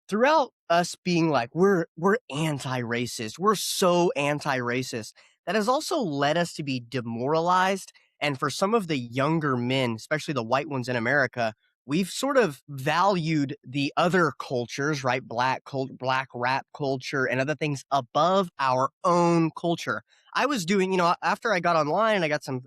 Throughout us being like we're anti-racist, we're so anti-racist, that has also led us to be demoralized. And for some of the younger men, especially the white ones in America, we've sort of valued the other cultures, right? Black rap culture and other things above our own culture. I was doing, after I got online and I got some,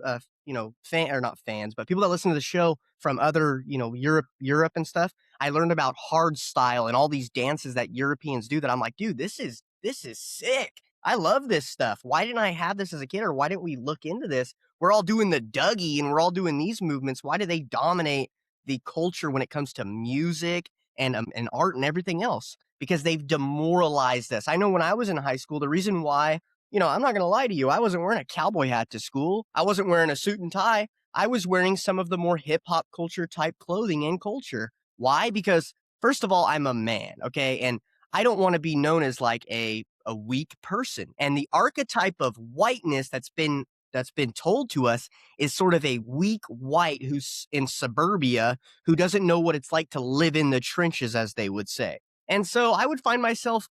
fan or not fans, but people that listen to the show from other, Europe and stuff. I learned about hard style and all these dances that Europeans do that I'm like, dude, this is sick. I love this stuff. Why didn't I have this as a kid, or why didn't we look into this? We're all doing the Dougie and we're all doing these movements. Why do they dominate the culture when it comes to music and art and everything else? Because they've demoralized us. I know when I was in high school, the reason why, I'm not going to lie to you, I wasn't wearing a cowboy hat to school. I wasn't wearing a suit and tie. I was wearing some of the more hip hop culture type clothing and culture. Why? Because first of all, I'm a man, okay? And I don't want to be known as like a weak person. And the archetype of whiteness that's been told to us is sort of a weak white who's in suburbia who doesn't know what it's like to live in the trenches, as they would say. And so I would find myself,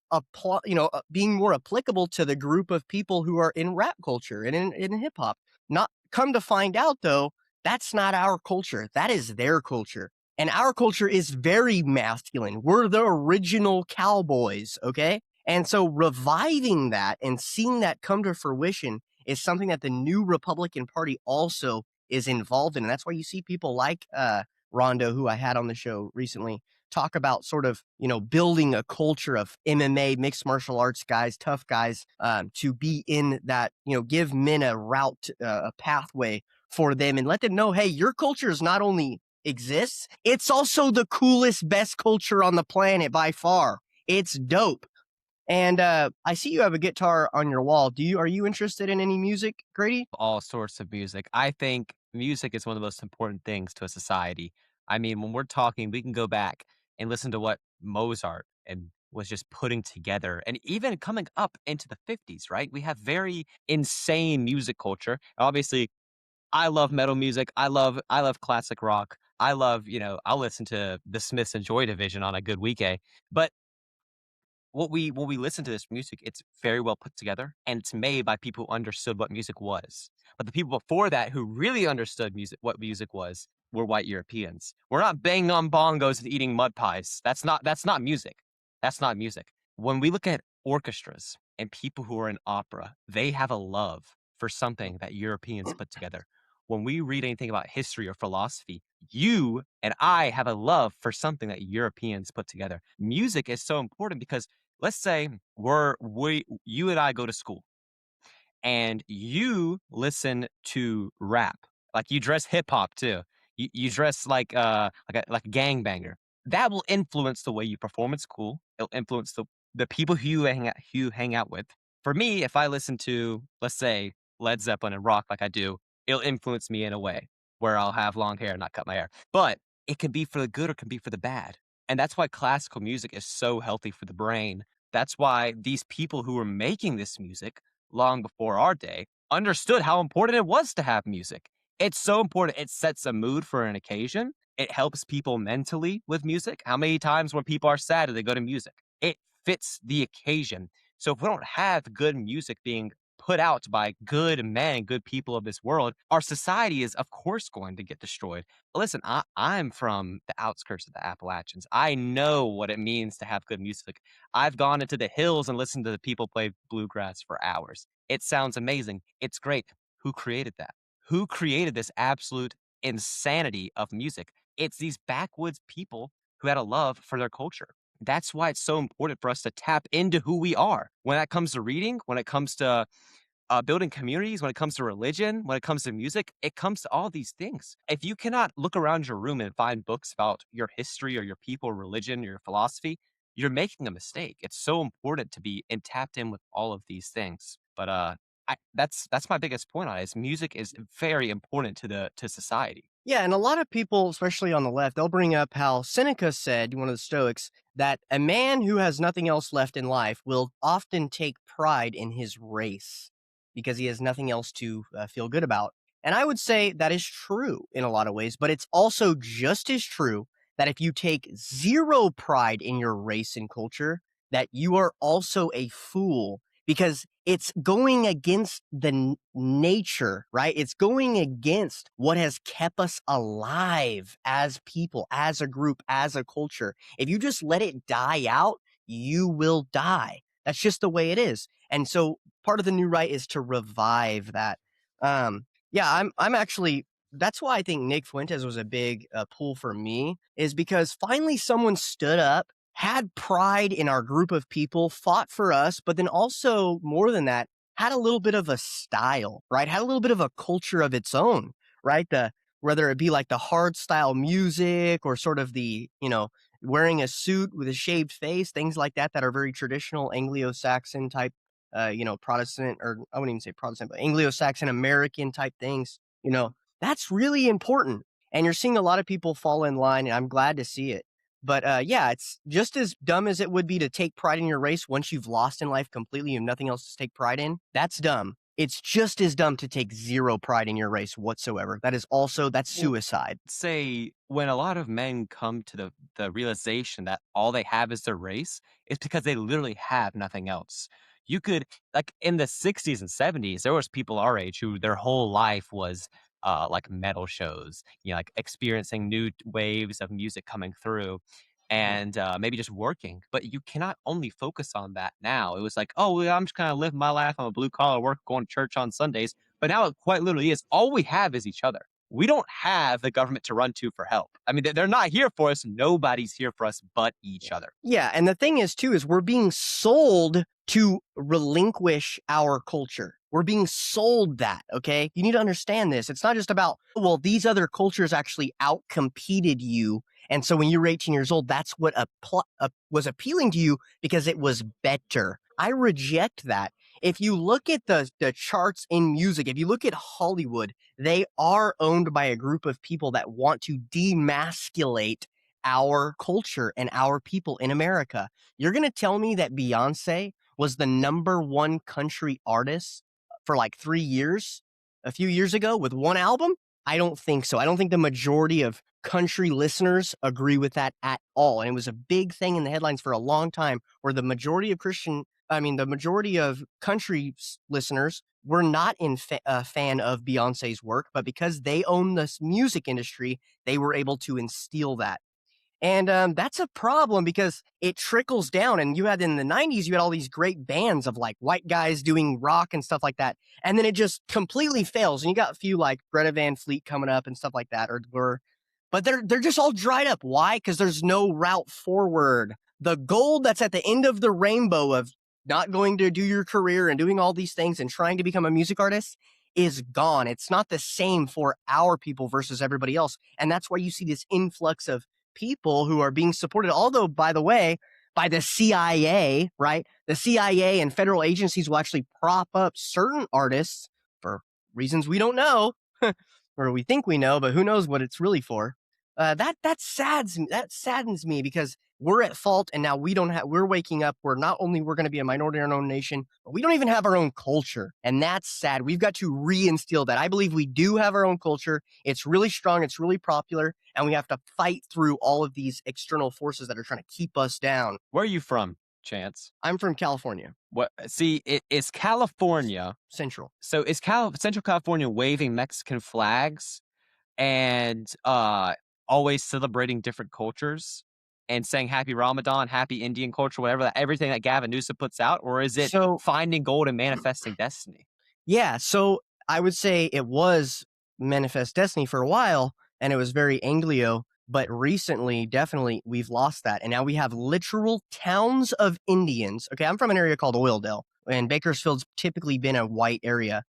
being more applicable to the group of people who are in rap culture and in hip hop. Not come to find out though, that's not our culture. That is their culture. And our culture is very masculine. We're the original cowboys, okay? And so reviving that and seeing that come to fruition is something that the new Republican Party also is involved in. And that's why you see people like Rondo, who I had on the show recently, talk about sort of, building a culture of MMA, mixed martial arts guys, tough guys, to be in that, give men a route, a pathway for them and let them know, hey, your culture is not only exists, it's also the coolest, best culture on the planet by far. It's dope. And I see you have a guitar on your wall. Are you interested in any music, Grady? All sorts of music. I think music is one of the most important things to a society. I mean, when we're talking, we can go back and listen to what Mozart and was just putting together, and even coming up into the 50s, right? We have very insane music culture. Obviously, I love metal music. I love classic rock. I love, I'll listen to the Smiths and Joy Division on a good weekend. But when we listen to this music, it's very well put together and it's made by people who understood what music was. But the people before that who really understood what music was, were white Europeans. We're not banging on bongos and eating mud pies. That's not music. That's not music. When we look at orchestras and people who are in opera, they have a love for something that Europeans put together. When we read anything about history or philosophy, you and I have a love for something that Europeans put together. Music is so important because let's say you and I go to school and you listen to rap, like you dress hip hop too. You dress like a gangbanger. That will influence the way you perform at school. It'll influence the people who you hang out with. For me, if I listen to, let's say, Led Zeppelin and rock like I do, it'll influence me in a way where I'll have long hair and not cut my hair. But it can be for the good or it can be for the bad. And that's why classical music is so healthy for the brain. That's why these people who were making this music long before our day understood how important it was to have music. It's so important. It sets a mood for an occasion. It helps people mentally with music. How many times when people are sad do they go to music? It fits the occasion. So if we don't have good music being put out by good men and good people of this world, our society is, of course, going to get destroyed. Listen, I'm from the outskirts of the Appalachians. I know what it means to have good music. I've gone into the hills and listened to the people play bluegrass for hours. It sounds amazing. It's great. Who created that? Who created this absolute insanity of music? It's these backwoods people who had a love for their culture. That's why it's so important for us to tap into who we are. When that comes to reading, when it comes to building communities, when it comes to religion, when it comes to music, it comes to all these things. If you cannot look around your room and find books about your history or your people, religion, your philosophy, you're making a mistake. It's so important to be and tapped in with all of these things. But that's my biggest point on it. Is music is very important to society. Yeah, and a lot of people, especially on the left, they'll bring up how Seneca said, one of the Stoics, that a man who has nothing else left in life will often take pride in his race because he has nothing else to feel good about. And I would say that is true in a lot of ways, but it's also just as true that if you take zero pride in your race and culture, that you are also a fool because it's going against the nature, right? It's going against what has kept us alive as people, as a group, as a culture. If you just let it die out, you will die. That's just the way it is. And so part of the new right is to revive that. Yeah, I'm actually that's why I think Nick Fuentes was a big pull for me is because finally someone stood up, had pride in our group of people, fought for us, but then also more than that, had a little bit of a style, right? Had a little bit of a culture of its own, right? The whether it be like the hard style music or sort of the, wearing a suit with a shaved face, things like that that are very traditional Anglo-Saxon type Protestant, or I wouldn't even say Protestant, but Anglo-Saxon American type things, that's really important. And you're seeing a lot of people fall in line, and I'm glad to see it. But yeah, it's just as dumb as it would be to take pride in your race once you've lost in life completely and nothing else to take pride in. That's dumb. It's just as dumb to take zero pride in your race whatsoever. That's Well, suicide. say when a lot of men come to the realization that all they have is their race, it's because they literally have nothing else. You could like in the 60s and 70s, there was people our age who their whole life was like metal shows, like experiencing new waves of music coming through Mhm. and maybe just working. But you cannot only focus on that now. It was like, oh, well, I'm just kind of living my life. I'm a blue collar worker going to church on Sundays. But now it quite literally is all we have is each other. We don't have the government to run to for help. I mean, they're not here for us. Nobody's here for us but each other. Yeah, and the thing is too is we're being sold to relinquish our culture. We're being sold that, okay? You need to understand this. It's not just about, well, these other cultures actually outcompeted you. And so when you were 18 years old, that's what was appealing to you because it was better. I reject that. If you look at the charts in music, if you look at Hollywood, they are owned by a group of people that want to demasculate our culture and our people in America. You're going to tell me that Beyonce was the number one country artist for like 3 years, a few years ago with one album? I don't think so. I don't think the majority of country listeners agree with that at all. And it was a big thing in the headlines for a long time where the majority of country listeners were not a fan of Beyonce's work, but because they own this music industry, they were able to instill that. And that's a problem because it trickles down. And you had in the 90s, you had all these great bands of like white guys doing rock and stuff like that. And then it just completely fails. And you got a few like Greta Van Fleet coming up and stuff like that, but they're just all dried up. Why? Because there's no route forward. The gold that's at the end of the rainbow of not going to do your career and doing all these things and trying to become a music artist is gone. It's not the same for our people versus everybody else. And that's why you see this influx of people who are being supported. Although, by the way, by the CIA, right? The CIA and federal agencies will actually prop up certain artists for reasons we don't know, or we think we know, but who knows what it's really for. That saddens me because we're at fault, and now we're waking up. We're going to be a minority in our own nation, but we don't even have our own culture, and that's sad. We've got to reinstill that. I believe we do have our own culture. It's really strong. It's really popular, and we have to fight through all of these external forces that are trying to keep us down. Where are you from, Chance? I'm from California, What? See, is California. Central. So is Central California waving Mexican flags and always celebrating different cultures and saying happy Ramadan, happy Indian culture, whatever everything that Gavin Newsom puts out, or is it So finding gold and manifesting destiny? yeah, so I would say it was Manifest Destiny for a while, and it was very Anglio, but recently, definitely, we've lost that, and now we have literal towns of Indians. Okay, I'm from an area called Oildale, and Bakersfield's typically been a white area,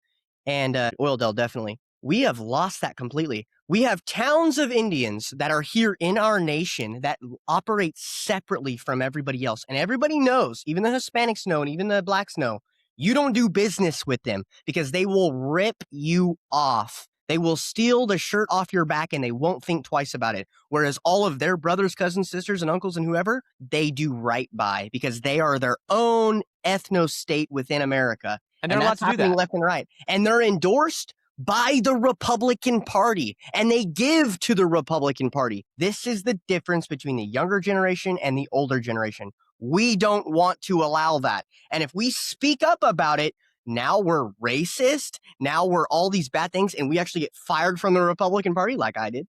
and Oildale definitely. We have lost that completely. We have towns of Indians that are here in our nation that operate separately from everybody else. And everybody knows, even the Hispanics know, and even the blacks know, you don't do business with them because they will rip you off. They will steal the shirt off your back and they won't think twice about it. Whereas all of their brothers, cousins, sisters, and uncles and whoever, they do right by because they are their own ethno state within America. And they're And allowed that's to do happening that. left and right. And they're endorsed by the Republican Party, and they give to the Republican Party. This is the difference between the younger generation and the older generation. We don't want to allow that. And if we speak up about it, now we're racist. Now we're all these bad things, and we actually get fired from the Republican Party, like I did.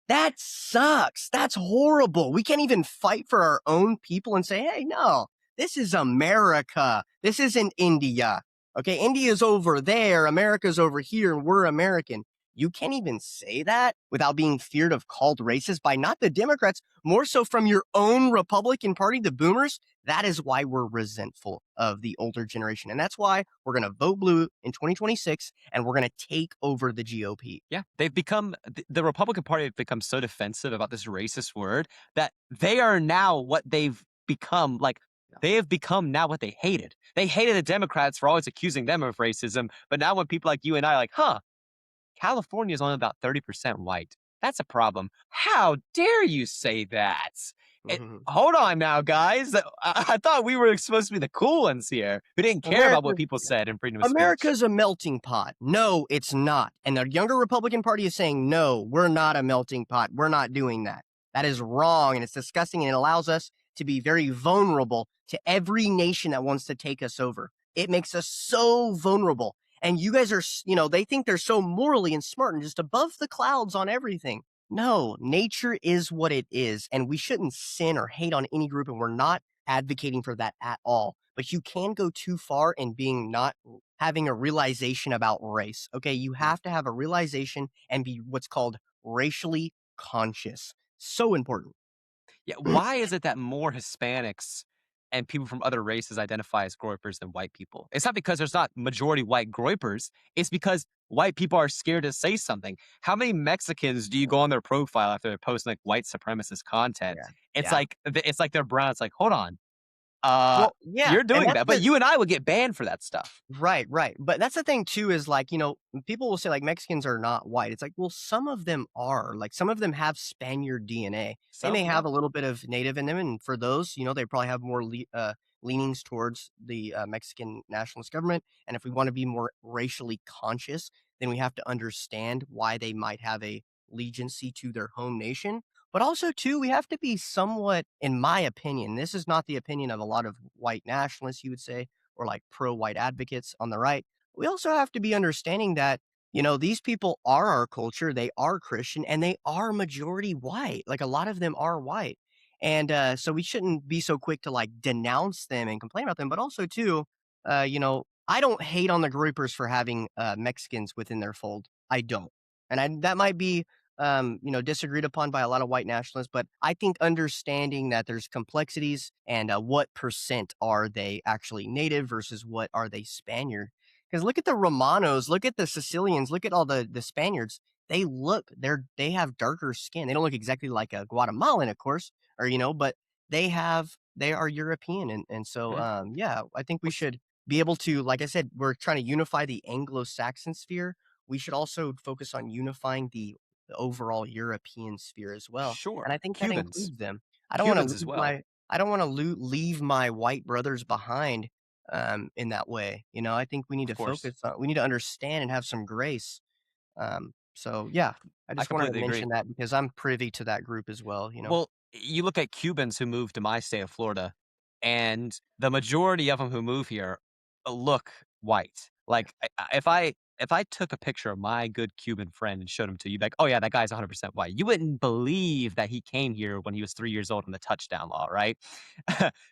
That sucks. That's horrible. We can't even fight for our own people and say, hey, no, this is America. This isn't India. Okay, India's over there, America's over here, and we're American. You can't even say that without being feared of called racist by not the Democrats, more so from your own Republican Party, the boomers. That is why we're resentful of the older generation. And that's why we're going to vote blue in 2026 and we're going to take over the GOP. Yeah, they've become the Republican Party have become so defensive about this racist word that they are now what they've become. Like they have become now what they hated. They hated the Democrats for always accusing them of racism, but now when people like you and I are like, huh, California is only about 30% white. That's a problem. How dare you say that? Mhm. Hold on now, guys. I thought we were supposed to be the cool ones here who didn't care about what America people said in freedom of speech. America's a melting pot. No, it's not. And the younger Republican Party is saying, no, we're not a melting pot. We're not doing that. That is wrong and it's disgusting and it allows us to be very vulnerable to every nation that wants to take us over. It makes us so vulnerable. And you guys are, they think they're so morally and smart and just above the clouds on everything. No, nature is what it is. And we shouldn't sin or hate on any group. And we're not advocating for that at all. But you can go too far in being not having a realization about race. Okay, you Mm. have to have a realization and be what's called racially conscious. So important. Yeah, why is it that more Hispanics and people from other races identify as groypers than white people? It's not because there's not majority white groypers. It's because white people are scared to say something. How many Mexicans do you go on their profile after they're posting like white supremacist content? Yeah. It's Yeah. like it's like they're brown. It's like, hold on, uh, Well, yeah, you're and doing that's that, but the you and I would get banned for that stuff. right, right. But that's the thing too is like, people will say like Mexicans are not white. It's like, well, some of them are. Like some of them have Spaniard DNA. They may Some, have yeah, a little bit of native in them, and for those, they probably have more leanings towards the Mexican nationalist government. And if we want to be more racially conscious, then we have to understand why they might have a allegiancy to their home nation. But also, too, we have to be somewhat, in my opinion, this is not the opinion of a lot of white nationalists, you would say, or like pro white advocates on the right. We also have to be understanding that, these people are our culture, they are Christian, and they are majority white. Like a lot of them are white. And so we shouldn't be so quick to like denounce them and complain about them. But also, too, I don't hate on the groupers for having Mexicans within their fold. I don't. And that might be disagreed upon by a lot of white nationalists. But I think understanding that there's complexities and what percent are they actually native versus what are they Spaniard. Because look at the Romanos, look at the Sicilians, look at all the Spaniards. They have darker skin. They don't look exactly like a Guatemalan, of course, or but they are European, and so mhm. yeah, I think we Well, should be able to, like I said, we're trying to unify the Anglo-Saxon sphere. We should also focus on unifying the overall European sphere as well, and sure, I think that Cubans, includes them. I don't wanna Cubans as leave well, my I don't wanna leave my white brothers behind, in that way, I think of course. we need to understand and have some grace, so yeah, I I just wanted to completely agree. mention that because I'm privy to that group as well. Well, you look at Cubans who moved to my state of Florida, and the majority of them who move here look white. Yeah, Like, if I took a picture of my good Cuban friend and showed him to you, like, oh yeah, that guy's 100% white. You wouldn't believe that he came here when he was 3 years old in the touchdown law, right?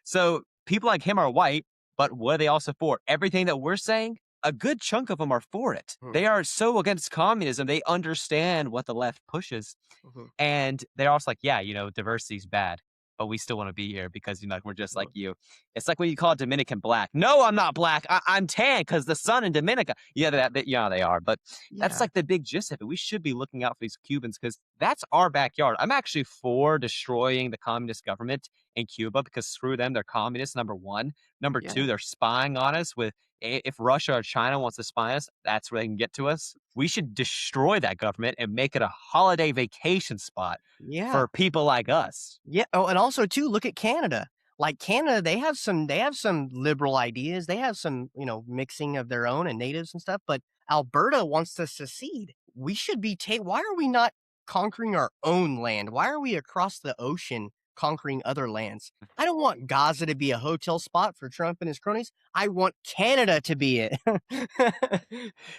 So people like him are white, but what are they also for? Everything that we're saying, a good chunk of them are for it. mhm, They are so against communism. They understand what the left pushes. mhm, And they're also like, "Yeah, diversity's bad, but we still wanna be here because, we're just like mhm, you." It's like when you call a Dominican black. "No, I'm not black. I'm tan because the sun in Dominica." Yeah, yeah, they are, but that's yeah, like the big gist of it. We should be looking out for these Cubans because that's our backyard. I'm actually for destroying the communist government in Cuba because screw them, they're communists, number 1. Number yeah, 2, they're spying on us with if Russia or China wants to spy us, that's where they can get to us. We should destroy that government and make it a holiday vacation spot yeah. for people like us. Yeah. Oh, and also too, look at Canada. Like Canada, they have some liberal ideas. They have some, mixing of their own and natives and stuff, but Alberta wants to secede. We should be why are we not conquering our own land? Why are we across the ocean conquering other lands? I don't want Gaza to be a hotel spot for Trump and his cronies. I want Canada to be it.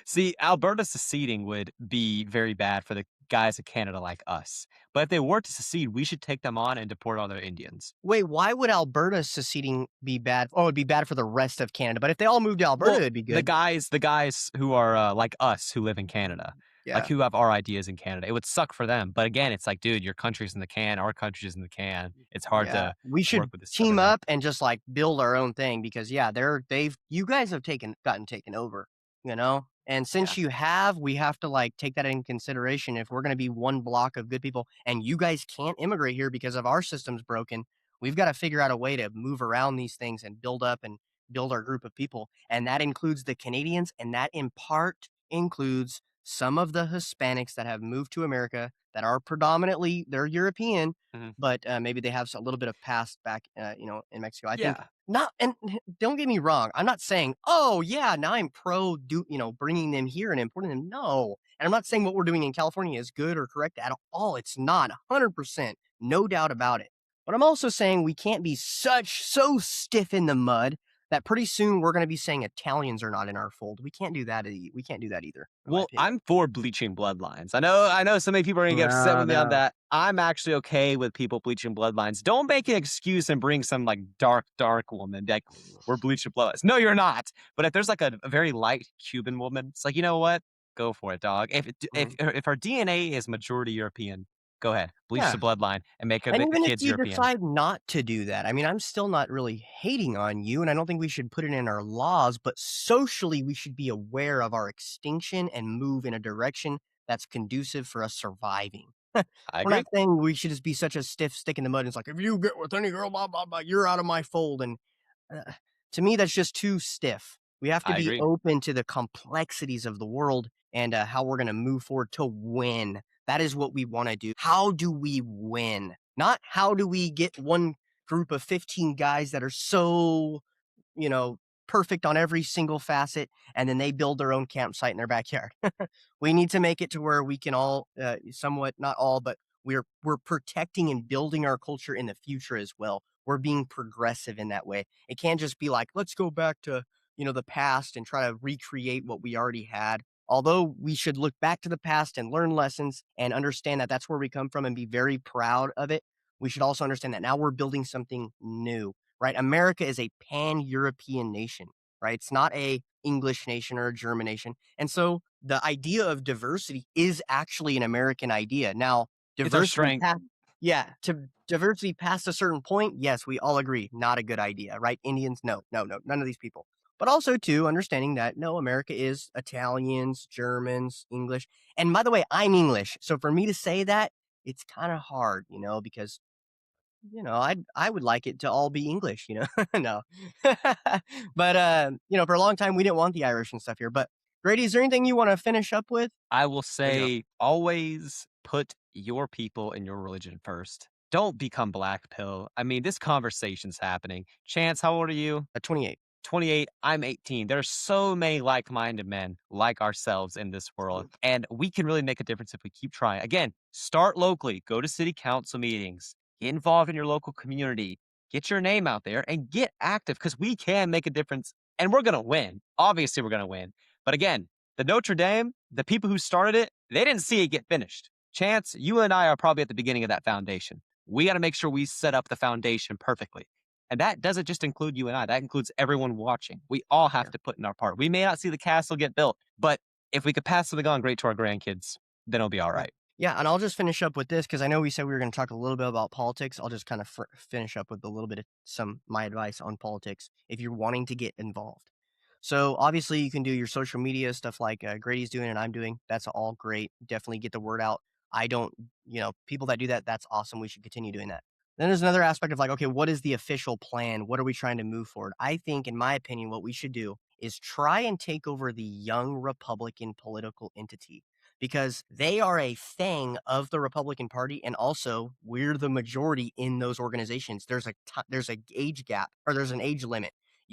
See, Alberta seceding would be very bad for the guys of Canada like us. But if they were to secede, we should take them on and deport all their Indians. Wait, why would Alberta seceding be bad? Oh, it'd be bad for the rest of Canada, but if they all moved to Alberta, Well, it'd be the good. guys the guys who are, like us who live in Canada, like, Yeah. who have our ideas in Canada, it would suck for them, but again, it's like, "Dude, your country's in the can, our country's in the can." It's hard Yeah, to we work should with this team everything. up and just, like, build our own thing because, yeah, you guys have gotten taken over, you know? And Yeah. since you have, we have to, like, take that in consideration if we're gonna be one block of good people and you guys can't immigrate here because of our system's broken, we've gotta figure out a way to move around these things and build up and build our group of people, and that includes the Canadians, and that in part includes some of the Hispanics that have moved to America that are predominantly they're European, Mhm. but, maybe they have a little bit of past back, in Mexico. I think Yeah. not and don't get me wrong, I'm not saying, "Oh, yeah, now I'm pro bringing them here and importing them." No, and I'm not saying what we're doing in California is good or correct at all. It's not, 100%, no doubt about it. But I'm also saying we can't be so stiff in the mud that pretty soon we're gonna be saying Italians are not in our fold. We can't do that either, in my Well, opinion. I'm for bleaching bloodlines. I know so many people are gonna get upset No, with me on no. that. I'm actually okay with people bleaching bloodlines. Don't make an excuse and bring some, like, dark woman, like, "We're bleaching bloodlines." No, you're not. But if there's, like, a very light Cuban woman, it's like, "You know what? Go for it, dog." Mhm. If our DNA is majority European, go ahead, bleach the Yeah. bloodline and make And the even if kids you European. decide not to do that, I mean, I'm still not really hating on you, and I don't think we should put it in our laws, but socially, we should be aware of our extinction and move in a direction that's conducive for us surviving. I We're agree. not saying we should just be such a stiff stick in the mud. It's like, if you get with any girl, blah, blah, blah, you're out of my fold. And uh, to me, that's just too stiff. We have to I be agree. open to the complexities of the world and how we're going to move forward to win. That is what we want to do. How do we win? Not how do we get one group of 15 guys that are so, you know, perfect on every single facet, and then they build their own campsite in their backyard. We need to make it to where we can all, somewhat, not all, but we're protecting and building our culture in the future as well. We're being progressive in that way. It can't just be like, let's go back to, the past and try to recreate what we already had. Although we should look back to the past and learn lessons and understand that that's where we come from and be very proud of it, we should also understand that now we're building something new, right? America is a pan-European nation, right? It's not a English nation or a German nation. And so the idea of diversity is actually an American idea. Now, It's our diversity strength. past yeah, to diversity past a certain point, yes, we all agree, not a good idea, right? Indians, no, no, no, none of these people. But also too, understanding that no, America is Italians, Germans, English. And by the way, I'm English. So for me to say that, it's kind of hard, because I would like it to all be English, No. But, for a long time, we didn't want the Irish and stuff here, but Grady, is there anything you wanna finish up with? I will Or, say always put your people and your religion first. Don't become black pill. I mean, this conversation's happening. Chance, how old are you? 28. 28. I'm 18. There are so many like minded men like ourselves in this world, and we can really make a difference if we keep trying. Again, start locally, go to city council meetings, get involved in your local community, get your name out there, and get active because we can make a difference and we're going to win. Obviously, we're going to win. But again, the Notre Dame, the people who started it, they didn't see it get finished. Chance, you and I are probably at the beginning of that foundation. We got to make sure we set up the foundation perfectly. And that doesn't just include you and I, that includes everyone watching. We all have Yeah, to put in our part. We may not see the castle get built, but if we could pass something on great to our grandkids, then it'll be all yeah. right. Yeah, and I'll just finish up with this because I know we said we were gonna talk a little bit about politics. I'll just kind of finish up with a little bit of my advice on politics if you're wanting to get involved. So, obviously, you can do your social media stuff like, Grady's doing and I'm doing. That's all great. Definitely get the word out. I don't people that do that, that's awesome. We should continue doing that. Then there's another aspect of like, okay, what is the official plan? What are we trying to move forward? I think, in my opinion, what we should do is try and take over the young Republican political entity because they are a thing of the Republican Party, and also we're the majority in those organizations. There's a age gap, or there's an age limit.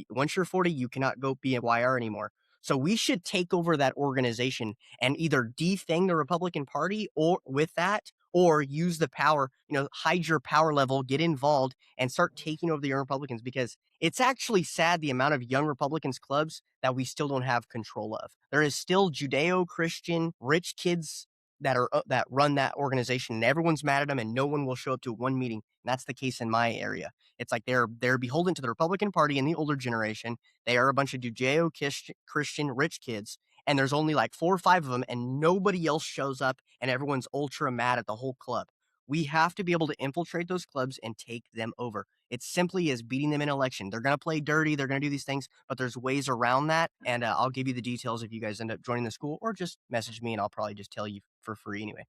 Once you're 40, you cannot go be a YR anymore. So we should take over that organization and either defang the Republican Party or with that, or use the power, hide your power level, get involved, and start taking over the young Republicans because it's actually sad the amount of young Republicans clubs that we still don't have control of. There is still Judeo-Christian rich kids that run that organization, and everyone's mad at them, and no one will show up to one meeting. And that's the case in my area. It's like they're beholden to the Republican Party and the older generation. They are a bunch of Judeo-Christian rich kids, and there's only like 4 or 5 of them, and nobody else shows up, and everyone's ultra mad at the whole club. We have to be able to infiltrate those clubs and take them over. It simply is beating them in election. They're going to play dirty. They're going to do these things, but there's ways around that. And I'll give you the details if you guys end up joining the school, or just message me and I'll probably just tell you for free anyway.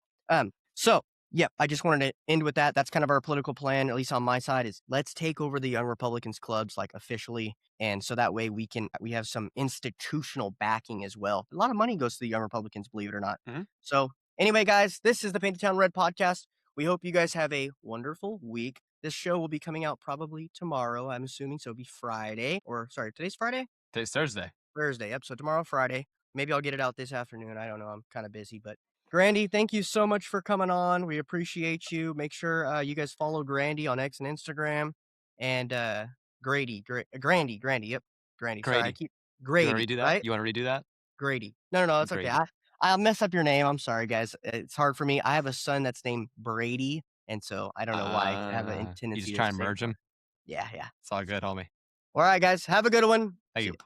So yeah, I just wanted to end with that. That's kind of our political plan, at least on my side, is let's take over the Young Republicans clubs like officially. And so that way we have some institutional backing as well. A lot of money goes to the Young Republicans, believe it or not. Mhm. So anyway, guys, this is the Painted Town Red podcast. We hope you guys have a wonderful week. This show will be coming out probably tomorrow, I'm assuming. So it'll be Friday, or sorry, today's Friday? Today's Thursday. Thursday. Yep. So tomorrow, Friday. Maybe I'll get it out this afternoon. I don't know. I'm kind of busy, but Grandy, thank you so much for coming on. We appreciate you. Make sure you guys follow Grandy on X and Instagram, and Grandy. Yep, Grandy. Sorry, I Grady. keep You wanna Grady, redo that? right? You wanna redo that? Grady. No, that's okay. Grady. I'll mess up your name. I'm sorry, guys. It's hard for me. I have a son that's named Brady, and so I don't know why I have a You tendency just to try and say. merge them. Yeah, yeah. It's all good, homie. All right, guys. Have a good one. Thank See you. ya.